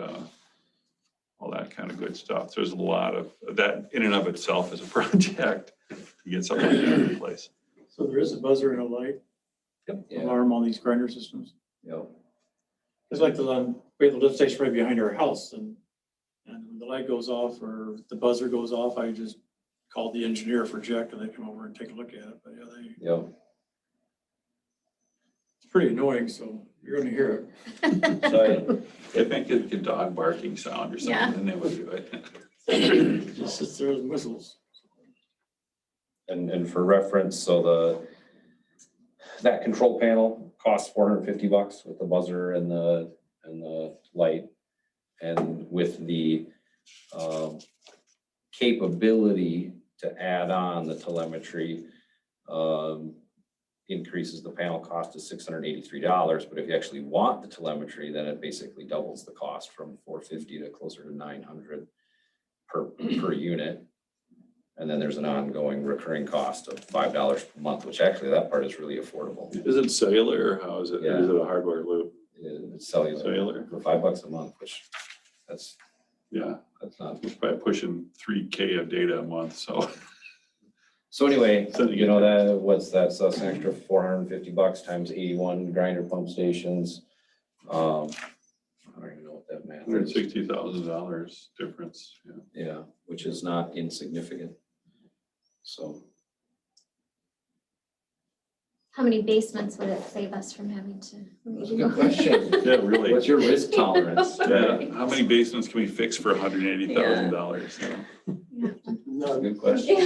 all that kind of good stuff. There's a lot of that in and of itself is a project to get something like that in place. so there is a buzzer and a light Yeah. alarm on these grinder systems. Yep. It's like we have the lift station right behind our house and when the light goes off or the buzzer goes off, I just call the engineer for Jack and they come over and take a look at it. But yeah, Yeah. it's pretty annoying, so you're gonna hear So If I could get dog barking sound or Yeah. something, then they would do it. it. Just sits there and whistles. And for reference, so that control panel costs $450 with the buzzer and the light. And with the capability to add on the telemetry, increases the panel cost to $683. But if you actually want the telemetry, then it basically doubles the cost from $450 to closer to $900 per unit. And then there's an ongoing recurring cost of $5 per month, which actually that part is really affordable. Is it cellular or how is it? Or is it a hardware loop? It's cellular Cellular. for $5 a month, which that's Yeah, not. it's probably pushing 3K of data a month, so. So anyway, Sending you it know, there. so that's an extra $450 times 81 grinder pump stations. I don't even know what that math is. $160,000 difference, yeah. Yeah, which is not insignificant. So, How many basements would it save us from having to? that's a good question. Yeah, really. What's your risk tolerance? Yeah, how many basements can we fix for $180,000? That's a good question.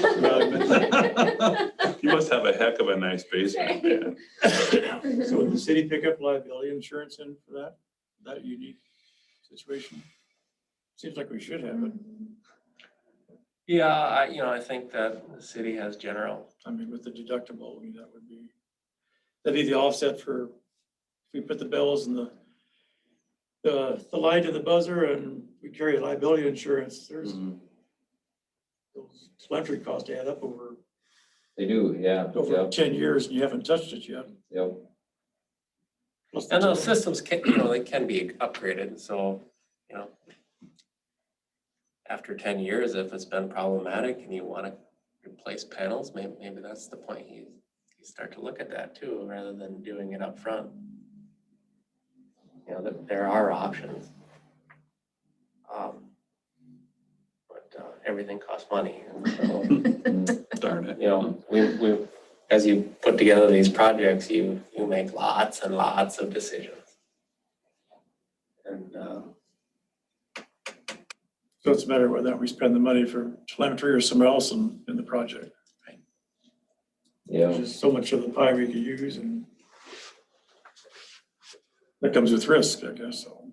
You must have a heck of a nice basement, man. So would the city pick up liability insurance in for that unique situation? Seems like we should have it. Yeah, I think that the city has general. I mean, with the deductible, I mean, that'd be the offset for, if we put the bells and the light and the buzzer and we carry liability insurance, there's those telemetry costs add up over They do, yeah. 10 years and you haven't touched it yet. Yep. Plus the And those total. systems can, they can be upgraded, so, after 10 years, if it's been problematic and you want to replace panels, maybe that's the point. You start to look at that too, rather than doing it up front. There are options. But everything costs money. And so, Darn it. we as you put together these projects, you make lots and lots of decisions. And So it's a matter of whether we spend the money for telemetry or somewhere else in the project. Yeah. There's just so much of the pie we could use and that comes with risk, I guess, so.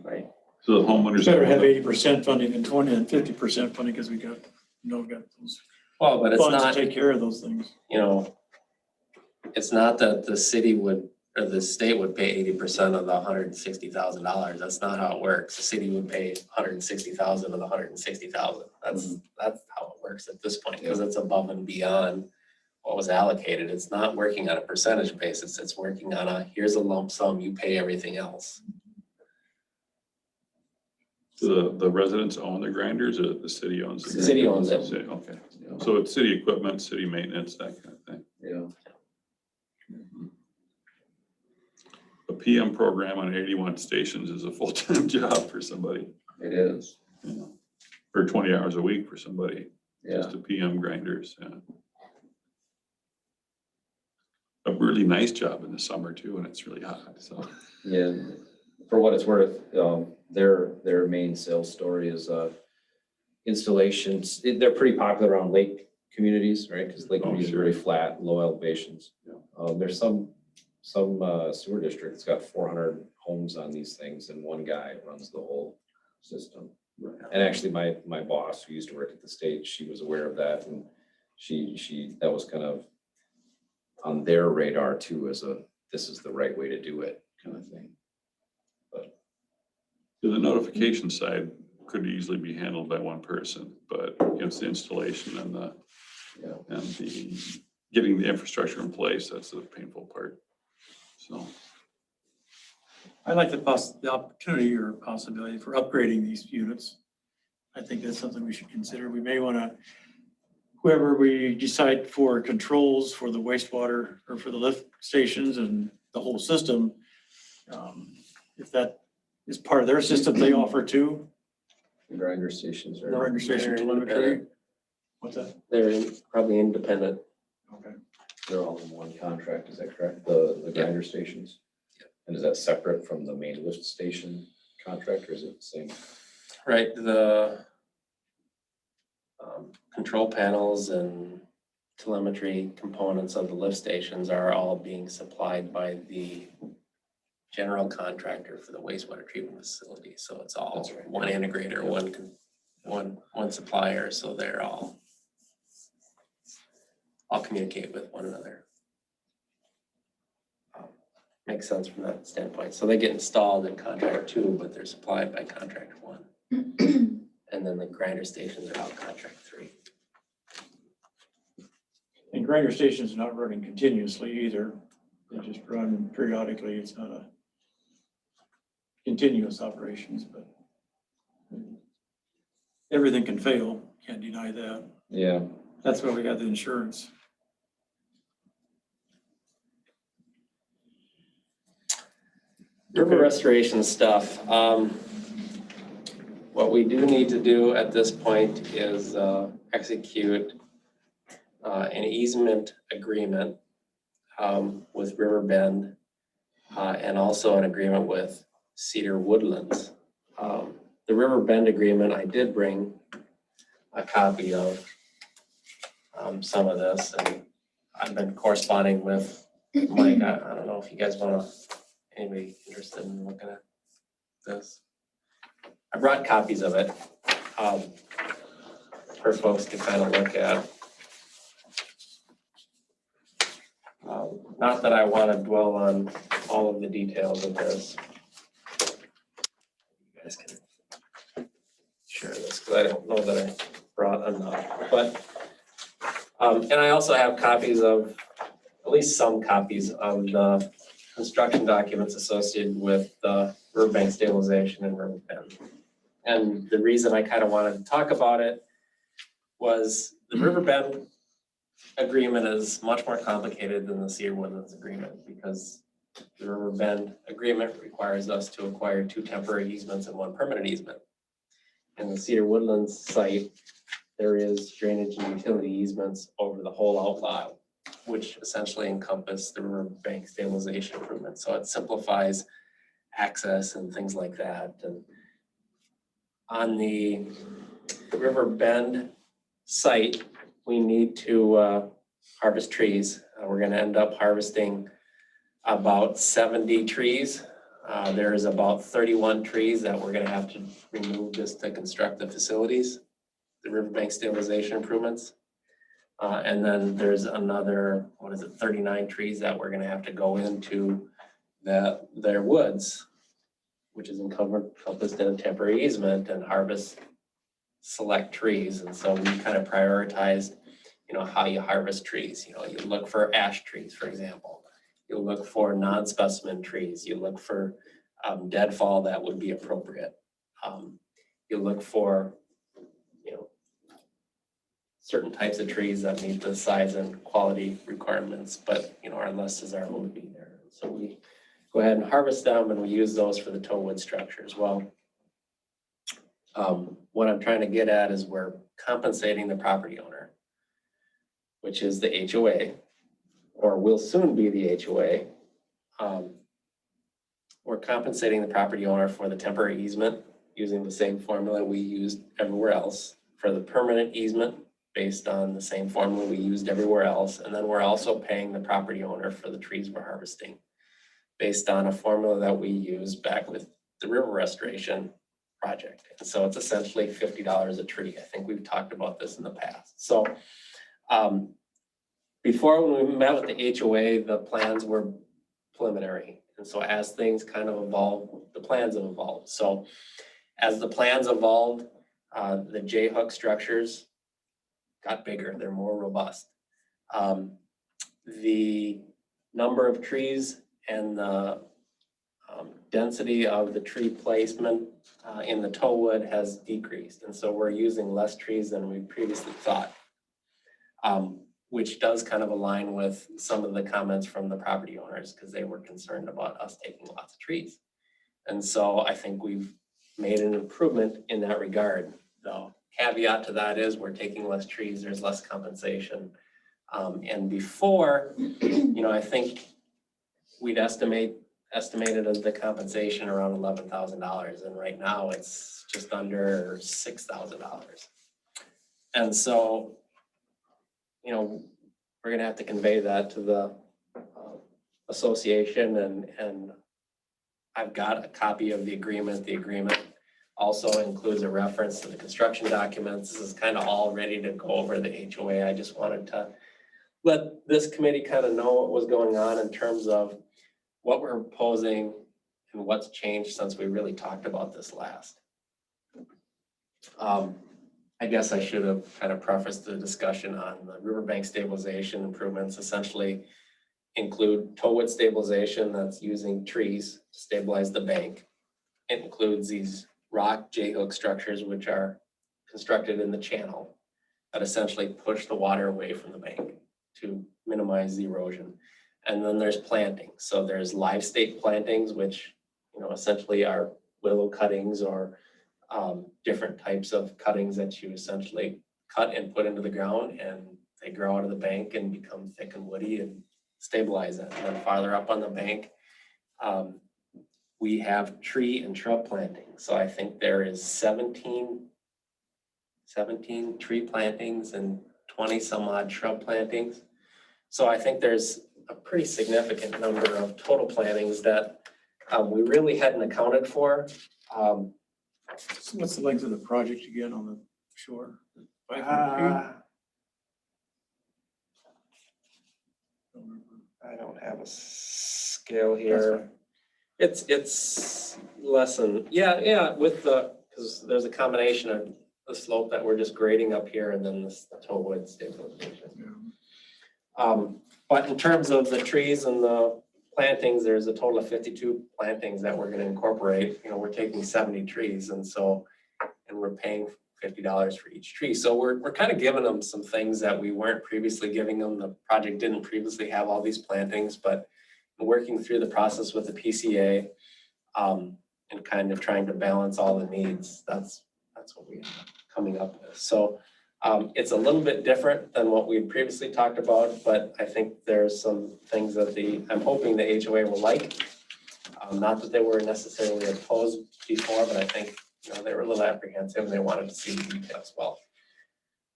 right. So the homeowners. It's better to have 80% funding than 20 and 50% funding because we got those Well, but it's funds to not, take care of those things. it's not that the city would, or the state would pay 80% of the $160,000. That's not how it works. The city would pay 160,000 of the 160,000. That's how it works at this point, because it's above and beyond what was allocated. It's not working on a percentage basis. It's working on here's a lump sum, you pay everything else. The residents own the grinders or the city owns the The city owns grinders? it. Okay, so it's city equipment, city maintenance, that kind of thing. Yeah. A PM program on 81 stations is a full-time job for somebody, It is. or 20 hours a week for somebody, Yeah. just to PM grinders, yeah. A really nice job in the summer too, when it's really hot, so. Yeah. For what it's worth, their main sales story is installations. They're pretty popular around lake communities, right? Because lake communities are very flat, low elevations. Yeah. There's some sewer district that's got 400 homes on these things, and one guy runs the whole system. Right. And actually, my boss, who used to work at the state, she was aware of that, and that was kind of on their radar too, as this is the right way to do it kind of thing. The notification side could easily be handled by one person, but it's the installation and the getting the infrastructure in place, that's the painful part, so. I like the opportunity or possibility for upgrading these units. I think that's something we should consider. We may want to, whoever we decide for controls for the wastewater or for the lift stations and the whole system, if that is part of their system they offer too, Grinder stations the are, grinder station They're telemetry. independent. What's that? They're probably independent. Okay. they're all in one contract, is that correct? The grinder stations? And is that separate from the main lift station contract, or is it the same? Right, the control panels and telemetry components of the lift stations are all being supplied by the general contractor for the wastewater treatment facility. So it's all That's right. one integrator, one supplier, so they're all communicate with one another. Makes sense from that standpoint. So they get installed in contract 2, but they're supplied by contract 1. And then the grinder stations are out contract 3. And grinder station's not running continuously either. They just run periodically. It's not a continuous operations, but everything can fail. Can't deny that. Yeah, That's why we got the insurance. River restoration stuff. What we do need to do at this point is execute an easement agreement with Riverbend and also an agreement with Cedar Woodlands. The Riverbend agreement, I did bring a copy of some of this, and I've been corresponding with Mike. I don't know if you guys want to, anybody interested in looking at this? I brought copies of it for folks to kind of look at. Not that I want to dwell on all of the details of this. You guys can share this because I don't know that I brought enough. But and I also have copies of, at least some copies of the construction documents associated with the Riverbank stabilization in Riverbend. And the reason I kind of wanted to talk about it was the Riverbend agreement is much more complicated than the Cedar Woodlands agreement, because the Riverbend agreement requires us to acquire 2 temporary easements and 1 permanent easement. In the Cedar Woodlands site, there is drainage and utility easements over the whole outlot, which essentially encompass the Riverbank stabilization improvement. So it simplifies access and things like that. And on the Riverbend site, we need to harvest trees. We're going to end up harvesting about 70 trees. There's about 31 trees that we're going to have to remove just to construct the facilities, the Riverbank stabilization improvements. And then there's another, 39 trees that we're going to have to go into their woods, which is encompassed in a temporary easement, and harvest select trees. And so we kind of prioritized, how you harvest trees. You look for ash trees, for example. You look for non-specimen trees. You look for deadfall that would be appropriate. You look for, certain types of trees that meet the size and quality requirements, but our less desirable would be there. So we go ahead and harvest them, and we use those for the tow wood structure as well. What I'm trying to get at is we're compensating the property owner, which is the HOA, or will soon be the HOA. We're compensating the property owner for the temporary easement using the same formula we used everywhere else, for the permanent easement based on the same formula we used everywhere else. And then we're also paying the property owner for the trees we're harvesting based on a formula that we used back with the river restoration project. And so it's essentially $50 a tree. I think we've talked about this in the past. So before, when we met with the HOA, the plans were preliminary. And so as things kind of evolve, the plans have evolved. So as the plans evolved, the J-hook structures got bigger, they're more robust. The number of trees and the density of the tree placement in the tow wood has decreased. And so we're using less trees than we previously thought, which does kind of align with some of the comments from the property owners, because they were concerned about us taking lots of trees. And so I think we've made an improvement in that regard. The caveat to that is we're taking less trees, there's less compensation. And before, I think we'd estimated the compensation around $11,000, and right now it's just under $6,000. And so, we're gonna have to convey that to the association, and I've got a copy of the agreement. The agreement also includes a reference to the construction documents. This is kind of all ready to go over the HOA. I just wanted to let this committee kind of know what was going on in terms of what we're proposing and what's changed since we really talked about this last. I guess I should have kind of prefaced the discussion on the Riverbank stabilization improvements. Essentially include tow-wood stabilization that's using trees to stabilize the bank. It includes these rock J-hook structures which are constructed in the channel that essentially push the water away from the bank to minimize the erosion. And then there's planting. So there's live stake plantings, which essentially are willow cuttings or different types of cuttings that you essentially cut and put into the ground, and they grow out of the bank and become thick and woody and stabilize it. And then farther up on the bank, we have tree and shrub planting. So I think there is 17 tree plantings and 20 some odd shrub plantings. So I think there's a pretty significant number of total plantings that we really hadn't accounted for. So what's the length of the project again on the shore? 500 I don't have a scale feet? here. It's less than, with because there's a combination of the slope that we're just grading up here and then the tow wood stabilization. But in terms of the trees and the plantings, there's a total of 52 plantings that we're gonna incorporate. We're taking 70 trees, and we're paying $50 for each tree. So we're kind of giving them some things that we weren't previously giving them. The project didn't previously have all these plantings, but working through the process with the PCA and kind of trying to balance all the needs, that's what we end up coming up with. So it's a little bit different than what we had previously talked about, but I think there's some things that I'm hoping the HOA will like. Not that they were necessarily opposed before, but I think they were a little apprehensive and they wanted to see the details. Well,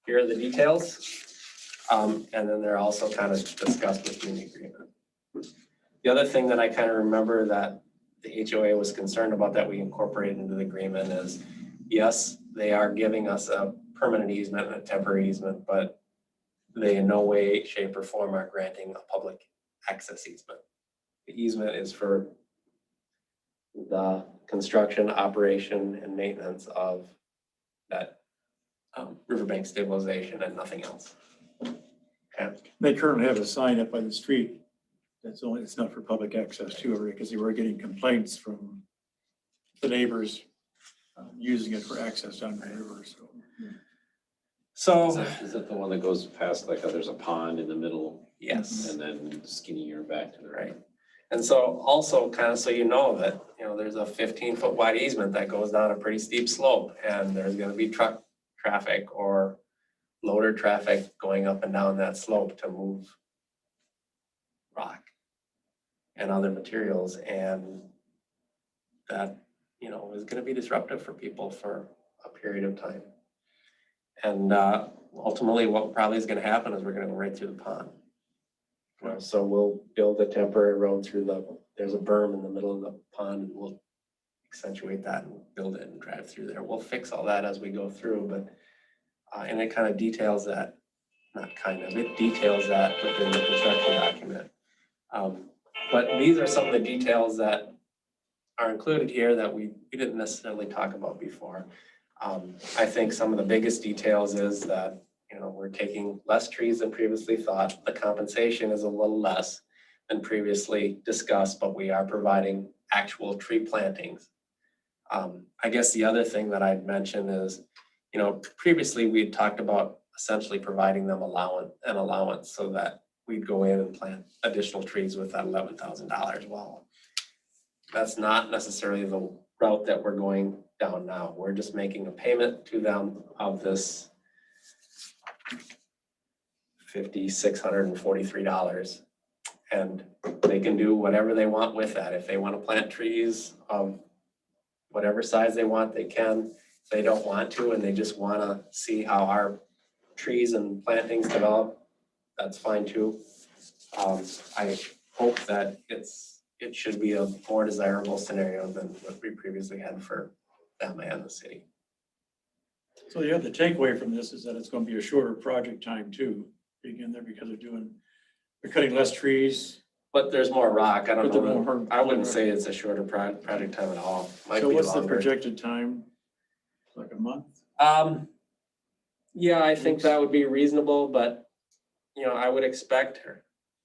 here are the details. And then they're also kind of discussed within the agreement. The other thing that I kind of remember that the HOA was concerned about that we incorporated into the agreement is, yes, they are giving us a permanent easement and a temporary easement, but they in no way, shape, or form are granting a public access easement. The easement is for the construction, operation, and maintenance of that riverbank stabilization and nothing else. Okay. They currently have a sign up by the street. It's not for public access too, because they were getting complaints from the neighbors using it for access down the river, so. So, Is that the one that goes past, like, there's a pond in the middle yes. and then skinnier back to the right? Right. And so also kind of so that, there's a 15-foot wide easement that goes down a pretty steep slope, and there's going to be truck traffic or loader traffic going up and down that slope to move rock and other materials. And that, is going to be disruptive for people for a period of time. And ultimately what probably is going to happen is we're going to go right through the pond. So we'll build a temporary road through there's a berm in the middle of the pond, and we'll accentuate that and build it and drive through there. We'll fix all that as we go through, but, and it kind of details that, it details that within the construction document. But these are some of the details that are included here that we didn't necessarily talk about before. I think some of the biggest details is that we're taking less trees than previously thought. The compensation is a little less than previously discussed, but we are providing actual tree plantings. I guess the other thing that I'd mention is, previously we had talked about essentially providing them an allowance so that we'd go in and plant additional trees with that $11,000. Well, that's not necessarily the route that we're going down now. We're just making a payment to them of this $5,643. And they can do whatever they want with that. If they want to plant trees of whatever size they want, they can. If they don't want to and they just want to see how our trees and plantings develop, that's fine too. I hope that it should be a more desirable scenario than what we previously had for them and the city. So the other takeaway from this is that it's gonna be a shorter project time too, being in there because they're cutting less trees. But there's more rock. I don't But they're know. more- I wouldn't say it's a shorter project time at all. Might So be what's the longer. projected time? Like a month? Yeah, I think that would be reasonable, but, I would expect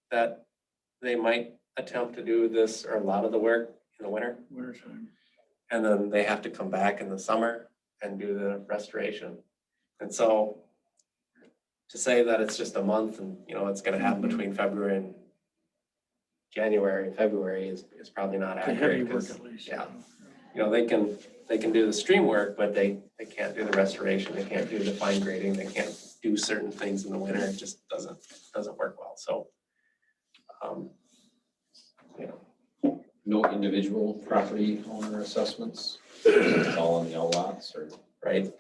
that they might attempt to do this or a lot of the work in the winter. Winter time? And then they have to come back in the summer and do the restoration. And so to say that it's just a month and, it's gonna happen between February and January, February is probably not The heavy accurate. work 'Cause, at least. yeah. They can do the stream work, but they can't do the restoration, they can't do the fine grading, they can't do certain things in the winter, it just doesn't work well, so. No individual property owner assessments? It's all on the outlots or? Right.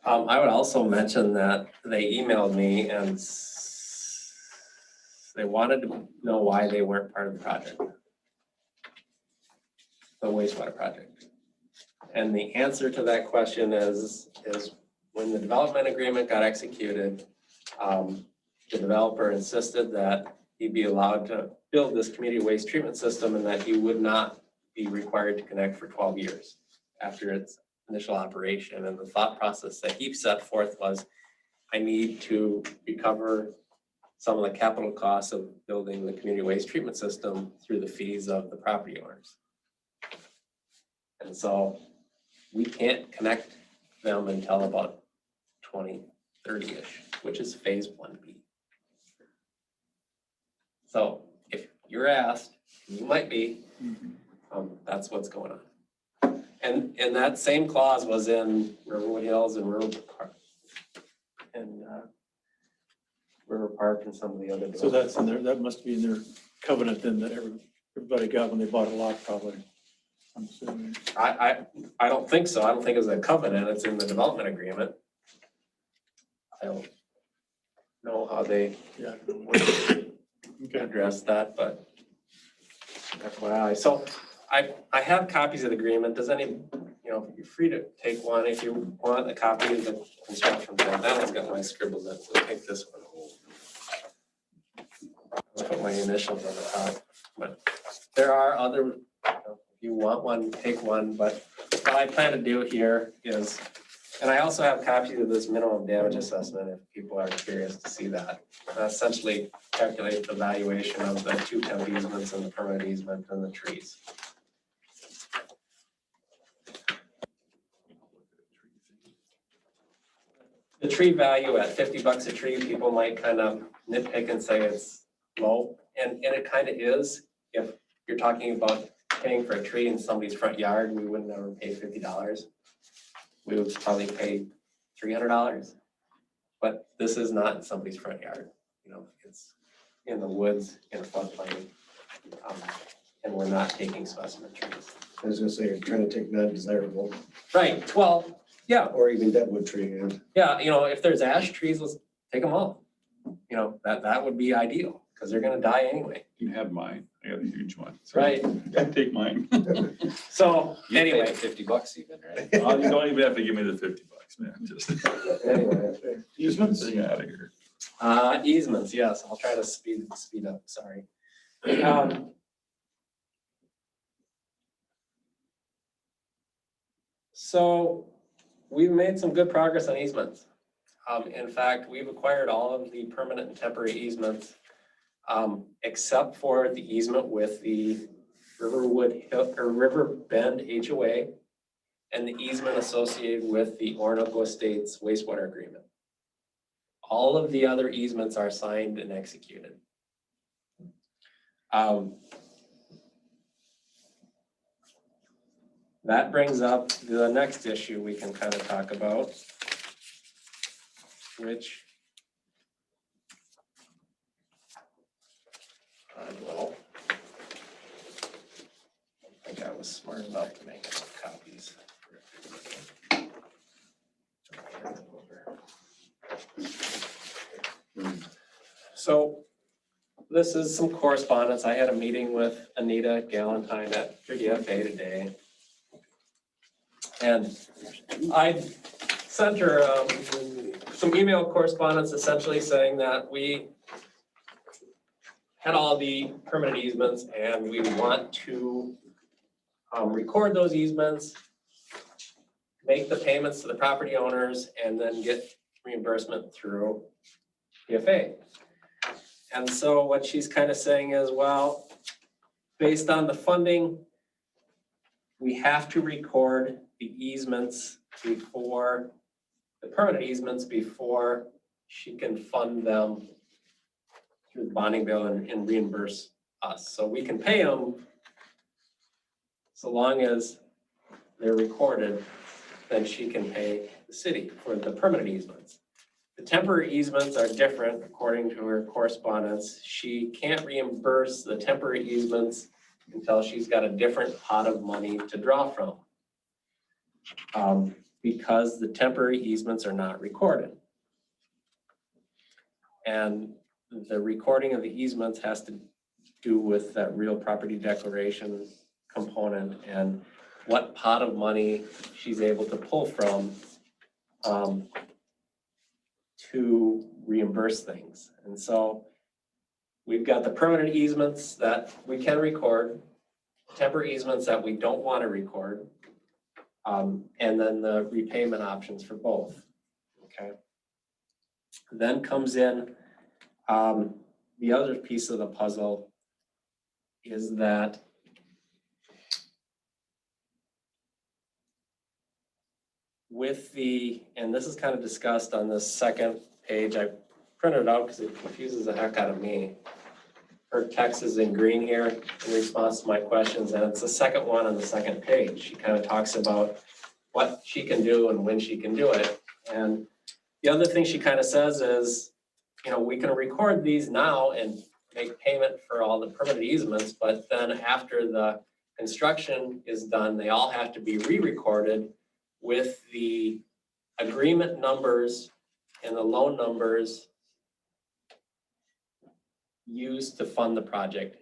I would also mention that they emailed me and they wanted to know why they weren't part of the project. The wastewater project. And the answer to that question is when the development agreement got executed, the developer insisted that he'd be allowed to build this community waste treatment system and that he would not be required to connect for 12 years after its initial operation. And the thought process that he set forth was, I need to recover some of the capital costs of building the community waste treatment system through the fees of the property owners. And so we can't connect them until about 2030-ish, which is phase 1B. So if you're asked, you might be, that's what's going on. And that same clause was in Riverwood Hills and River Park and some of the other. So that's in there, that must be in their covenant then that everybody got when they bought a lot probably. I'm assuming. I don't think so. I don't think it's a covenant. It's in the development agreement. I don't know how they Yeah. Okay. address that, but FYI. So I have copies of the agreement. Does any, you're free to take one if you want a copy of the construction plan. That one's got my scribbles in, so take this one. I'll put my initials on the top, but there are other, if you want one, take one, but what I plan to do here is, and I also have copies of this minimum damage assessment if people are curious to see that. Essentially calculate the valuation of the 2 temp easements and the permanent easement and the trees. The tree value at $50 a tree, people might kind of nitpick and say it's low, and it kind of is. If you're talking about paying for a tree in somebody's front yard, we would never pay $50. We would probably pay $300. But this is not in somebody's front yard. It's in the woods in a floodplain. And we're not taking specimen trees. I was gonna say, you're trying to take non-desirable, Right, well, yeah, or even deadwood tree, and yeah, if there's ash trees, let's take them all. That would be ideal, because they're gonna die anyway. You can have mine. I got a huge one. So Right. Take mine. So, You paid anyway, $50 even, right? You don't even have to give me the $50, man. Just anyway. Easements? thing out of here. Easements, yes, I'll try to speed up, sorry. So we've made some good progress on easements. In fact, we've acquired all of the permanent and temporary easements, except for the easement with the River Bend HOA and the easement associated with the Orinoco Estates wastewater agreement. All of the other easements are signed and executed. That brings up the next issue we can kind of talk about, which well, I think I was smart enough to make some copies. So this is some correspondence. I had a meeting with Anita Galantine at PFA today. And I sent her some email correspondence essentially saying that we had all the permanent easements and we want to record those easements, make the payments to the property owners, and then get reimbursement through PFA. And so what she's kind of saying is, well, based on the funding, we have to record the easements before, the permanent easements before she can fund them through the bonding bill and reimburse us. So we can pay them so long as they're recorded, then she can pay the city for the permanent easements. The temporary easements are different according to her correspondence. She can't reimburse the temporary easements until she's got a different pot of money to draw from. Because the temporary easements are not recorded. And the recording of the easements has to do with that real property declaration component and what pot of money she's able to pull from to reimburse things. And so we've got the permanent easements that we can record, temporary easements that we don't want to record, and then the repayment options for both, okay? Then comes in the other piece of the puzzle is that with the, and this is kind of discussed on this second page, I printed it out because it confuses the heck out of me. Her text is in green here in response to my questions, and it's the second one on the second page. She kind of talks about what she can do and when she can do it. And the other thing she kind of says is, you know, we can record these now and make payment for all the permanent easements, but then after the construction is done, they all have to be re-recorded with the agreement numbers and the loan numbers used to fund the project.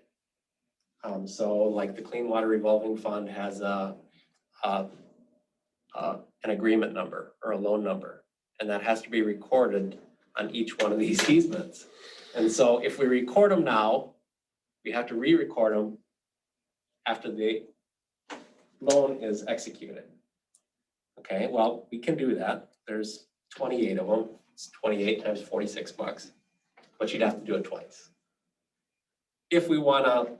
So like the Clean Water Revolving Fund has an agreement number or a loan number, and that has to be recorded on each one of these easements. And so if we record them now, we have to re-record them after the loan is executed. Okay, well, we can do that. There's 28 of them. It's 28 times $46, but you'd have to do it twice. If we want to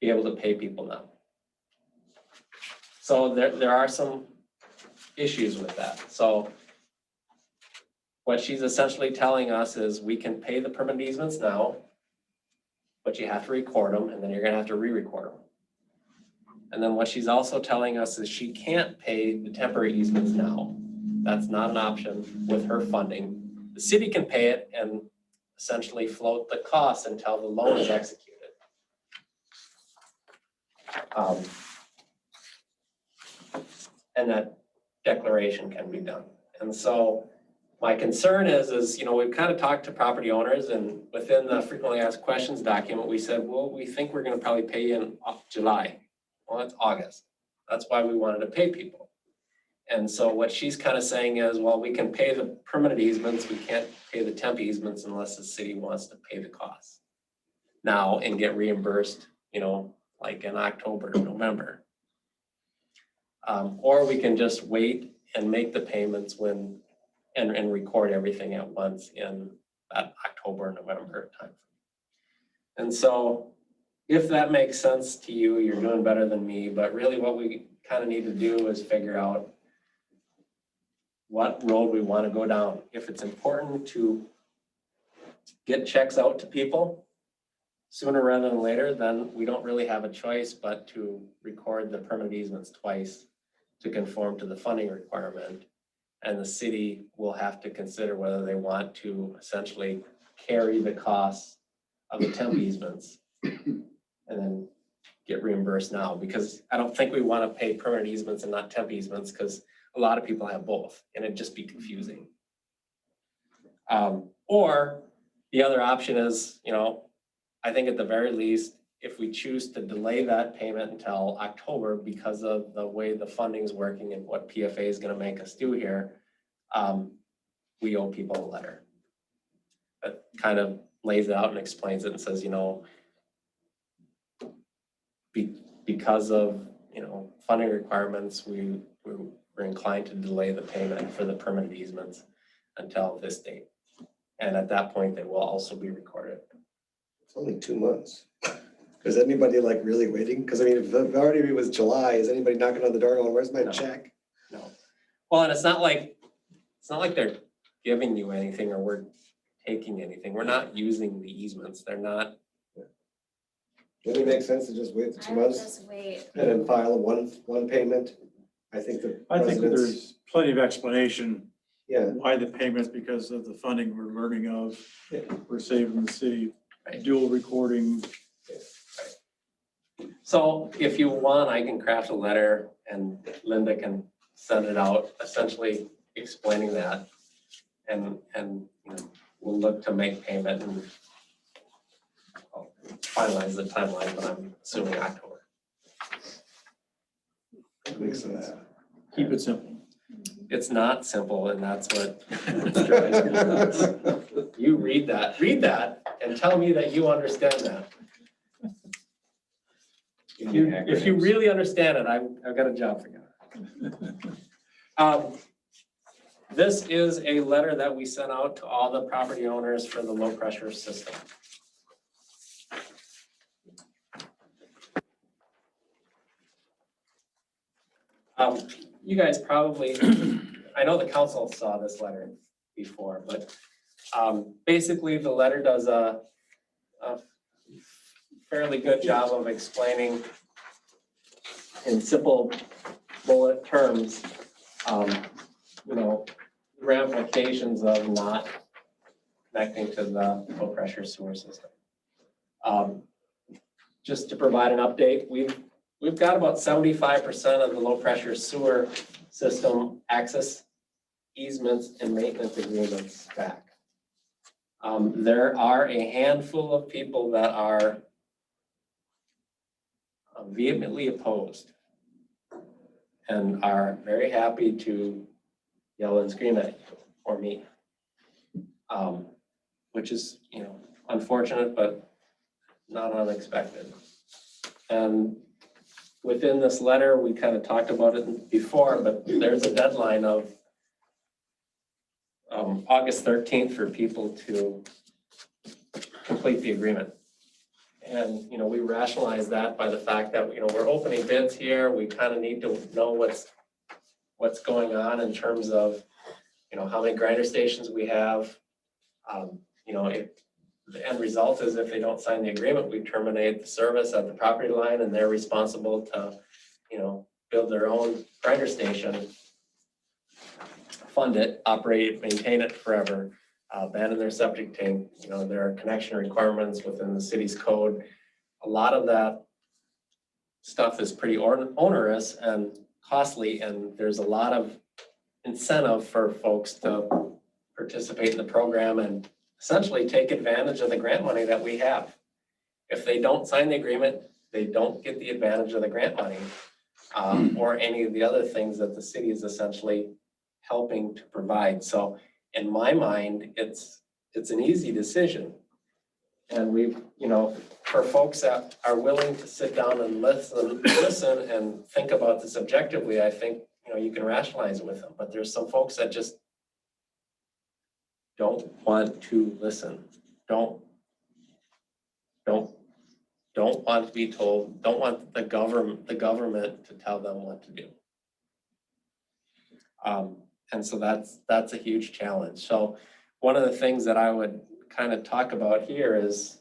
be able to pay people now. So there are some issues with that. So what she's essentially telling us is we can pay the permanent easements now, but you have to record them, and then you're gonna have to re-record them. And then what she's also telling us is she can't pay the temporary easements now. That's not an option with her funding. The city can pay it and essentially float the costs until the loan is executed. And that declaration can be done. And so my concern is, you know, we've kind of talked to property owners, and within the frequently asked questions document, we said, well, we think we're gonna probably pay you in July. Well, it's August. That's why we wanted to pay people. And so what she's kind of saying is, well, we can pay the permanent easements, we can't pay the temp easements unless the city wants to pay the costs now and get reimbursed, you know, like in October, November. Or we can just wait and make the payments when, and record everything at once in that October, November time. And so if that makes sense to you, you're doing better than me, but really what we kind of need to do is figure out what road we want to go down. If it's important to get checks out to people sooner rather than later, then we don't really have a choice but to record the permanent easements twice to conform to the funding requirement. And the city will have to consider whether they want to essentially carry the costs of the temp easements and then get reimbursed now, because I don't think we want to pay permanent easements and not temp easements, because a lot of people have both and it'd just be confusing. Or the other option is, I think at the very least, if we choose to delay that payment until October because of the way the funding is working and what PFA is going to make us do here, we owe people a letter that kind of lays it out and explains it and says, because of, funding requirements, we're inclined to delay the payment for the permanent easements until this date. And at that point, they will also be recorded. It's only 2 months. Is anybody like really waiting? Because I mean, if it already was July, is anybody knocking on the door going, where's my No. check? No. Well, and it's not like they're giving you anything or we're taking anything. We're not using the easements. They're not. Doesn't it make sense to just wait the 2 I would months just wait. and then file one payment? I think the I think residents, there's plenty of explanation yeah, why the payments, because of the funding we're learning of. Yeah. We're saving the city Right. dual recording. So if you want, I can craft a letter and Linda can send it out, essentially explaining that. And we'll look to make payment and I'll finalize the timeline, but I'm assuming October. that makes sense. Keep it simple. It's not simple, and that's what drives me nuts. You read that and tell me that you understand that. If you really understand it, I've got a job for you. This is a letter that we sent out to all the property owners for the low pressure system. You guys probably, I know the council saw this letter before, but basically the letter does a fairly good job of explaining in simple bullet terms, ramifications of not connecting to the low pressure sewer system. Just to provide an update, we've got about 75% of the low pressure sewer system access easements and maintenance agreements back. There are a handful of people that are vehemently opposed and are very happy to yell and scream at you or me, which is, unfortunate, but not unexpected. And within this letter, we kind of talked about it before, but there's a deadline of August 13th for people to complete the agreement. And, we rationalize that by the fact that, we're opening bids here. We kind of need to know what's going on in terms of, how many grinder stations we have. If the end result is if they don't sign the agreement, we terminate the service at the property line and they're responsible to, build their own grinder station, fund it, operate it, maintain it forever, abandon their septic tank. There are connection requirements within the city's code. A lot of that stuff is pretty onerous and costly, and there's a lot of incentive for folks to participate in the program and essentially take advantage of the grant money that we have. If they don't sign the agreement, they don't get the advantage of the grant money or any of the other things that the city is essentially helping to provide. So in my mind, it's an easy decision. And we've, for folks that are willing to sit down and listen and think about this objectively, I think, you can rationalize it with them. But there's some folks that just don't want to listen, don't want to be told, don't want the government to tell them what to do. And so that's a huge challenge. So one of the things that I would kind of talk about here is,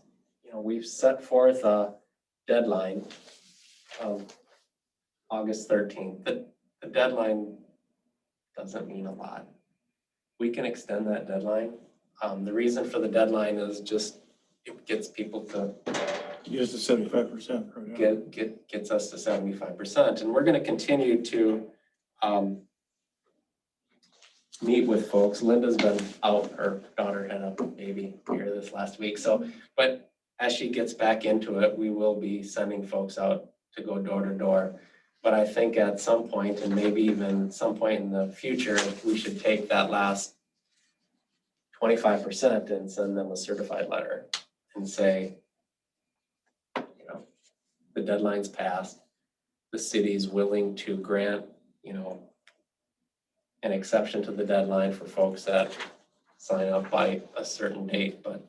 we've set forth a deadline of August 13th. The deadline doesn't mean a lot. We can extend that deadline. The reason for the deadline is just, it gets people to Use the 75% right now. gets us to 75%. And we're gonna continue to meet with folks. Linda's been out, her daughter had a baby here this last week. So, but as she gets back into it, we will be sending folks out to go door to door. But I think at some point, and maybe even some point in the future, we should take that last 25% and send them a certified letter and say, the deadline's passed, the city's willing to grant, an exception to the deadline for folks that sign up by a certain date, but,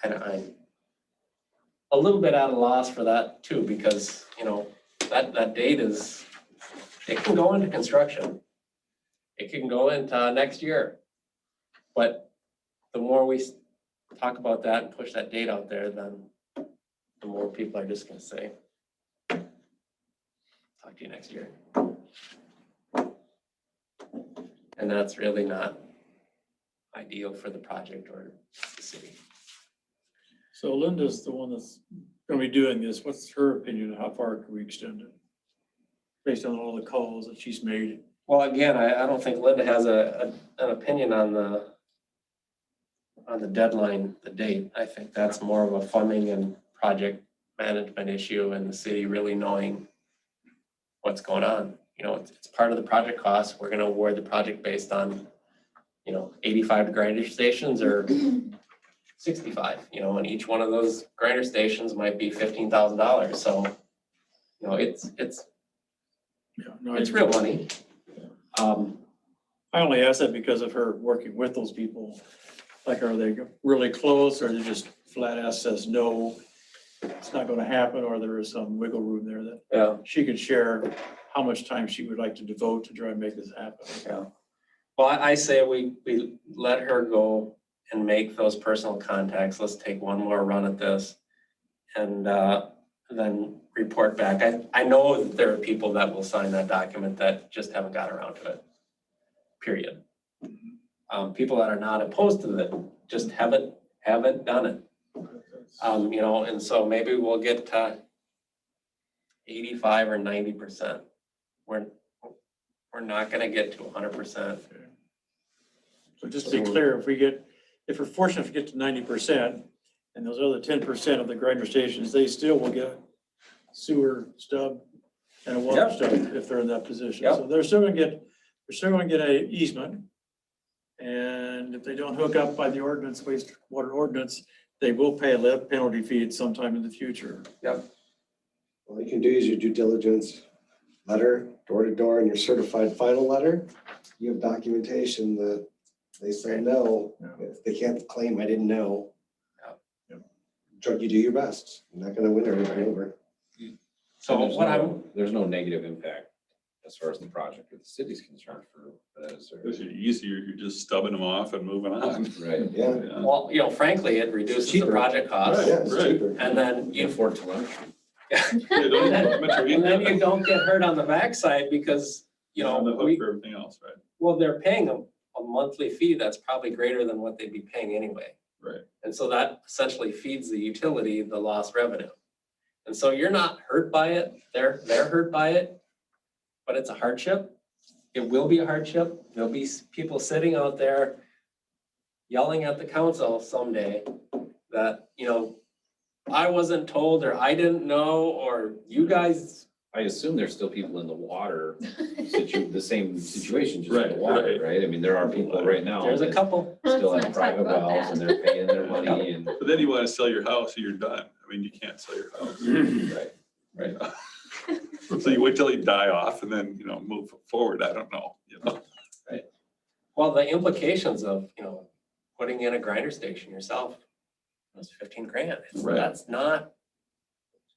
I'm a little bit at a loss for that too, because, that date is, it can go into construction. It can go into next year. But the more we talk about that and push that date out there, then the more people are just gonna say, talk to you next year. And that's really not ideal for the project or the city. So Linda's the one that's gonna be doing this. What's her opinion? How far can we extend it? Based on all the calls that she's made. Well, again, I don't think Linda has an opinion on the deadline, the date. I think that's more of a funding and project management issue and the city really knowing what's going on. It's part of the project cost. We're gonna award the project based on, 85 grinder stations or 65, and each one of those grinder stations might be $15,000. So, it's real money. I only ask that because of her working with those people. Like, are they really close, or they just flat out says, no, it's not gonna happen, or there is some wiggle room there that she could share how much time she would like to devote to try and make this happen. Yeah. Well, I say we let her go and make those personal contacts. Let's take one more run at this and then report back. I know that there are people that will sign that document that just haven't got around to it, period. People that are not opposed to it just haven't done it. And so maybe we'll get to 85 or 90%. We're not gonna get to 100%. So just to be clear, if we're fortunate to get to 90%, and those other 10% of the grinder stations, they still will get sewer stub and a water stub if they're in that position. Yep. So they're still gonna get a easement. And if they don't hook up by the wastewater ordinance, they will pay a lead penalty fee at some time in the future. Yep. All you can do is your due diligence letter, door to door, and your certified final letter. You have documentation that they say no. If they can't claim I didn't know. You do your best. You're not gonna win everybody over. So There's what no- There's no negative impact as far as the project or the city's concerned for that. Because you're easier, you're just stubbing them off and moving on. Right. Yeah. Well, frankly, it reduces the Cheaper. project cost. Yeah, it's Right. cheaper. And then You afford to learn. and then you don't get hurt on the backside because, On the hook for everything else, right? well, they're paying a monthly fee that's probably greater than what they'd be paying anyway. Right. And so that essentially feeds the utility the lost revenue. And so you're not hurt by it, they're hurt by it, but it's a hardship. It will be a hardship. There'll be people sitting out there yelling at the council someday that, I wasn't told, or I didn't know, or you guys. I assume there's still people in the water, the same situation, just in Right, the water, right. right? I mean, there are people right now There's a that couple. still Let's have not talk private about wells and they're paying their money and. But then you want to sell your house or you're done. I mean, you can't sell your house. Right. So you wait till you die off and then, move forward. I don't know, Well, the implications of, putting in a grinder station yourself, was 15 grand. Right. That's not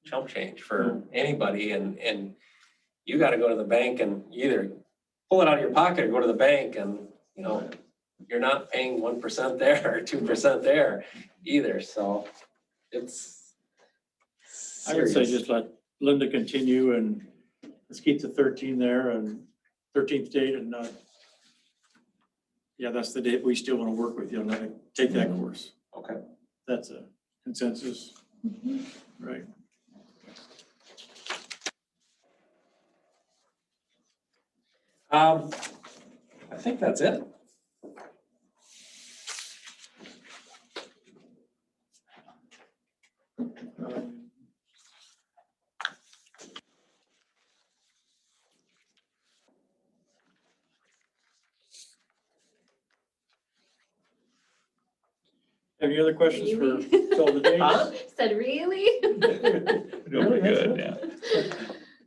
chump change for anybody. And you got to go to the bank and either pull it out of your pocket or go to the bank and, you're not paying 1% there or 2% there either, so it's I would say serious. just let Linda continue and let's keep the 13 there and 13th date and yeah, that's the date we still want to work with you and let it take that course. Okay. That's a consensus, right? I think that's it. Um, Any other questions for Really? Phil today? Huh? Said, really? It'll be good, yeah.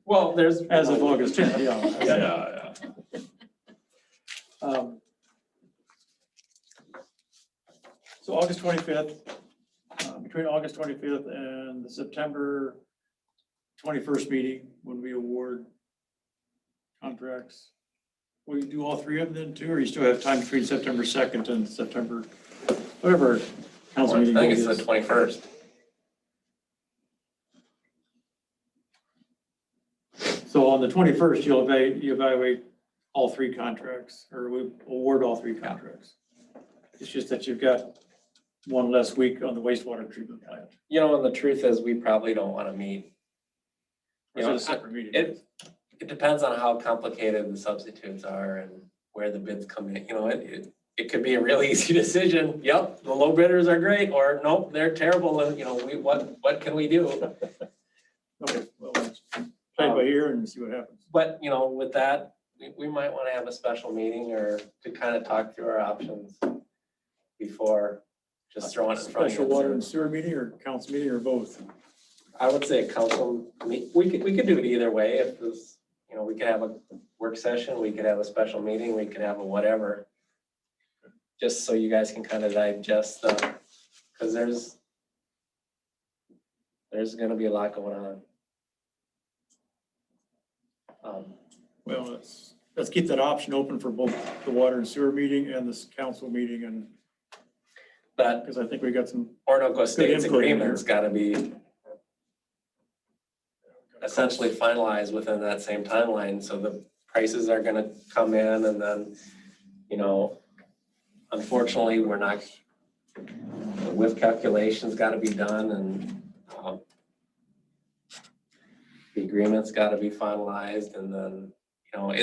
Well, there's. As of August 10th, yeah. Yeah. So August 25th, between August 25th and the September 21st meeting, when we award contracts, will you do all three of them then too, or you still have time between September 2nd and September, whatever council I meeting think date it's the is? 21st. So on the 21st, you evaluate all three contracts, or we award all three contracts. It's just that you've got one less week on the wastewater treatment plant. You know, and the truth is, we probably don't want to meet. Or is it a separate meeting? It depends on how complicated the substitutes are and where the bids come in. You know, it could be a really easy decision. Yep, the low bidders are great, or nope, they're terrible. And you know, what can we do? Okay, well, let's play it by ear and see what happens. But you know, with that, we might want to have a special meeting or to kind of talk through our options before just throwing it in front of you. Special water and sewer meeting or council meeting or both? I would say council, we could do it either way. If this, you know, we could have a work session, we could have a special meeting, we could have a whatever. Just so you guys can kind of digest because there's gonna be a lot going on. Well, let's keep that option open for both the water and sewer meeting and this council meeting, and But because I think we got some, Orinoco State's input in agreement's gotta be essentially finalized within that same timeline, so the prices are gonna come in and then, you know, unfortunately, we're not, the width calculations gotta be done and the agreement's gotta be finalized and then, you know,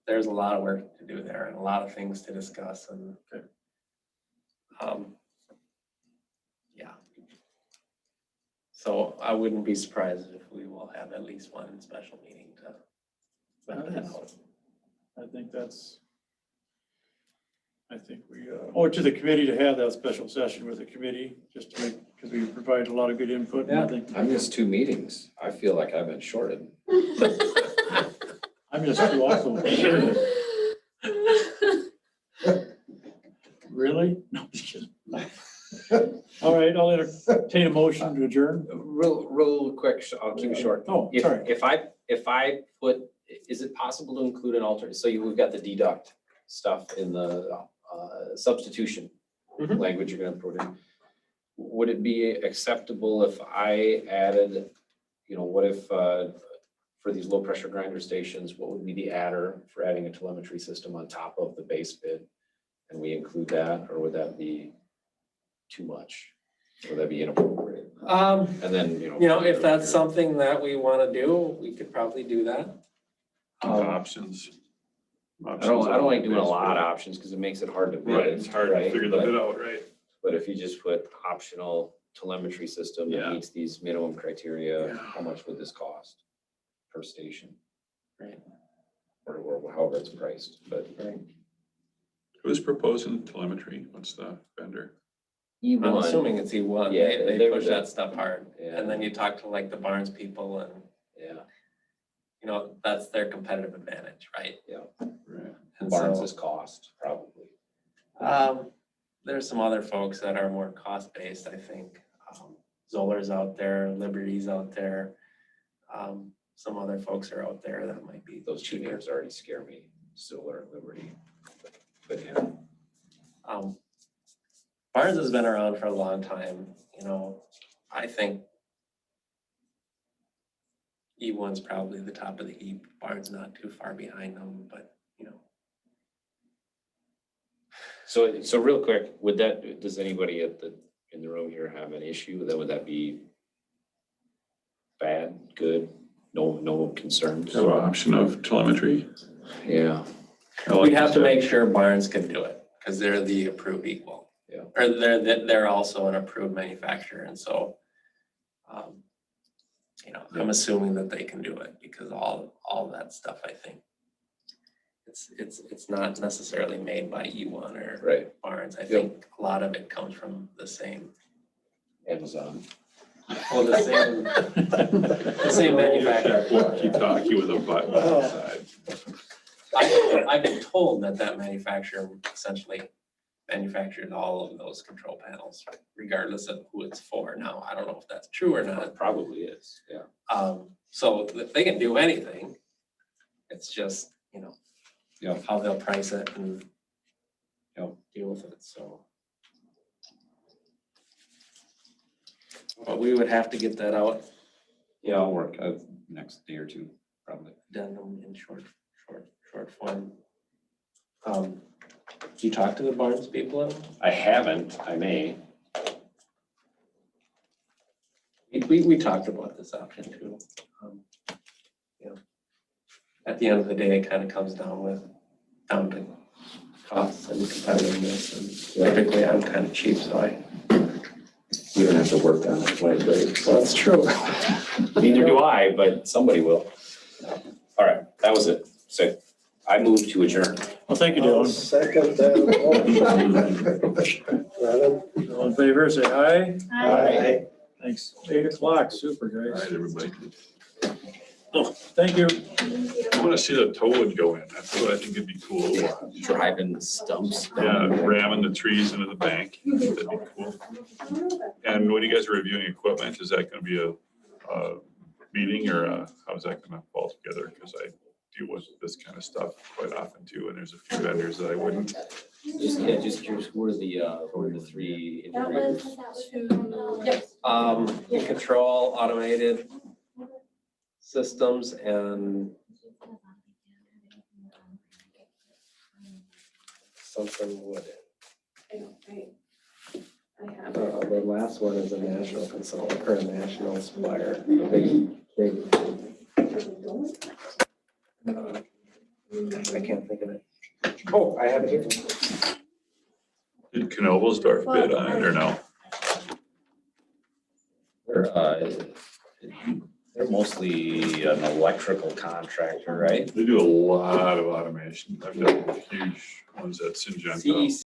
there's a lot of work to do there and a lot of things to discuss and yeah. So I wouldn't be surprised if we will have at least one special meeting to let that out. I think we owe it to the committee to have that special session with the committee, just to make, because we provide a lot of good input. And I think I missed 2 meetings. I feel like I've been shorted. I missed you also. Really? No, just kidding. All right, I'll entertain a motion to adjourn. Real quick, I'll keep it short. Oh, sorry. If I put, is it possible to include an alternate? So we've got the deduct stuff in the substitution Mhm. language you're gonna put in. Would it be acceptable if I added, you know, what if for these low pressure grinder stations, what would be the adder for adding a telemetry system on top of the base bid? And we include that, or would that be too much? Would that be inappropriate? And then, you know, If that's something that we want to do, we could probably do that. Options. I don't like doing a lot of options because it makes it hard to bid. Right, it's hard to right? figure the But- bit out, right? But if you just put optional telemetry system that Yeah. meets these minimum criteria, Yeah. how much would this cost per station? Right. Or however it's priced, but Who's proposing telemetry? What's the vendor? I'm E1, assuming it's E1. Yeah, They they push were that stuff hard. Yeah. And then you talk to like the Barnes people and, yeah, you know, that's their competitive advantage, right? Right. And Barnes's so, cost probably. there's some other folks that are more cost-based, I think. Zoller's out there, Liberty's out there. Some other folks are out there that might be Those two cheaper. names already scare me, Silver and Liberty. But yeah, Barnes has been around for a long time, you know, I think E1's probably the top of the heap. Barnes not too far behind them, but, you know. so real quick, would that, does anybody in the room here have an issue with that? Would that be bad, good, no concerns? Have an option of telemetry. Yeah, We'd have to make sure Barnes can do it, because they're the approved equal. Yeah. Or they're also an approved manufacturer, and so, you know, I'm assuming that they can do it, because all that stuff, I think, it's not necessarily made by E1 or right, Barnes. I think a lot of it comes from the same, Amazon. well, the same manufacturer. Walkie-talkie with a button on the side. I've been told that manufacturer essentially manufactured all of those control panels, regardless of who it's for. Now, I don't know if that's true or not. It probably is, yeah. So they can do anything. It's just, you know, Yeah. how they'll price it and Yeah. deal with it, so. But we would have to get that out, Yeah, I'll work next day or two, probably. done in short form. Do you talk to the Barnes people at all? I haven't, I may. We talked about this option too. You know, at the end of the day, it kind of comes down to costs and competitiveness, and typically I'm kind of cheap, so You don't have to work on it, like, well, that's true. neither do I, but somebody will. All right, that was it. So I move to adjourn. Well, thank you, I'll Dylan. second that. All in favor, say aye. Aye. Thanks. 8:00, super All guys. right, everybody. Oh, thank you. I want to see the toad go in. That's what I think would be cool to watch. Driving stumps. Yeah, ramming the trees into the bank. That'd be cool. And when you guys are reviewing equipment, is that going to be a meeting or how's that going to fall together? Because I deal with this kind of stuff quite often too, and there's a few vendors that I wouldn't. Just curious, who are the three That integrators? was You control automated systems and something would. The last one is a national consultant or a national supplier, a big. I can't think of it. Oh, I have it here. Did Knobelsdorf bid on it or no? They're mostly an electrical contractor, right? They do a lot of automation. I've done huge ones at Syngenta.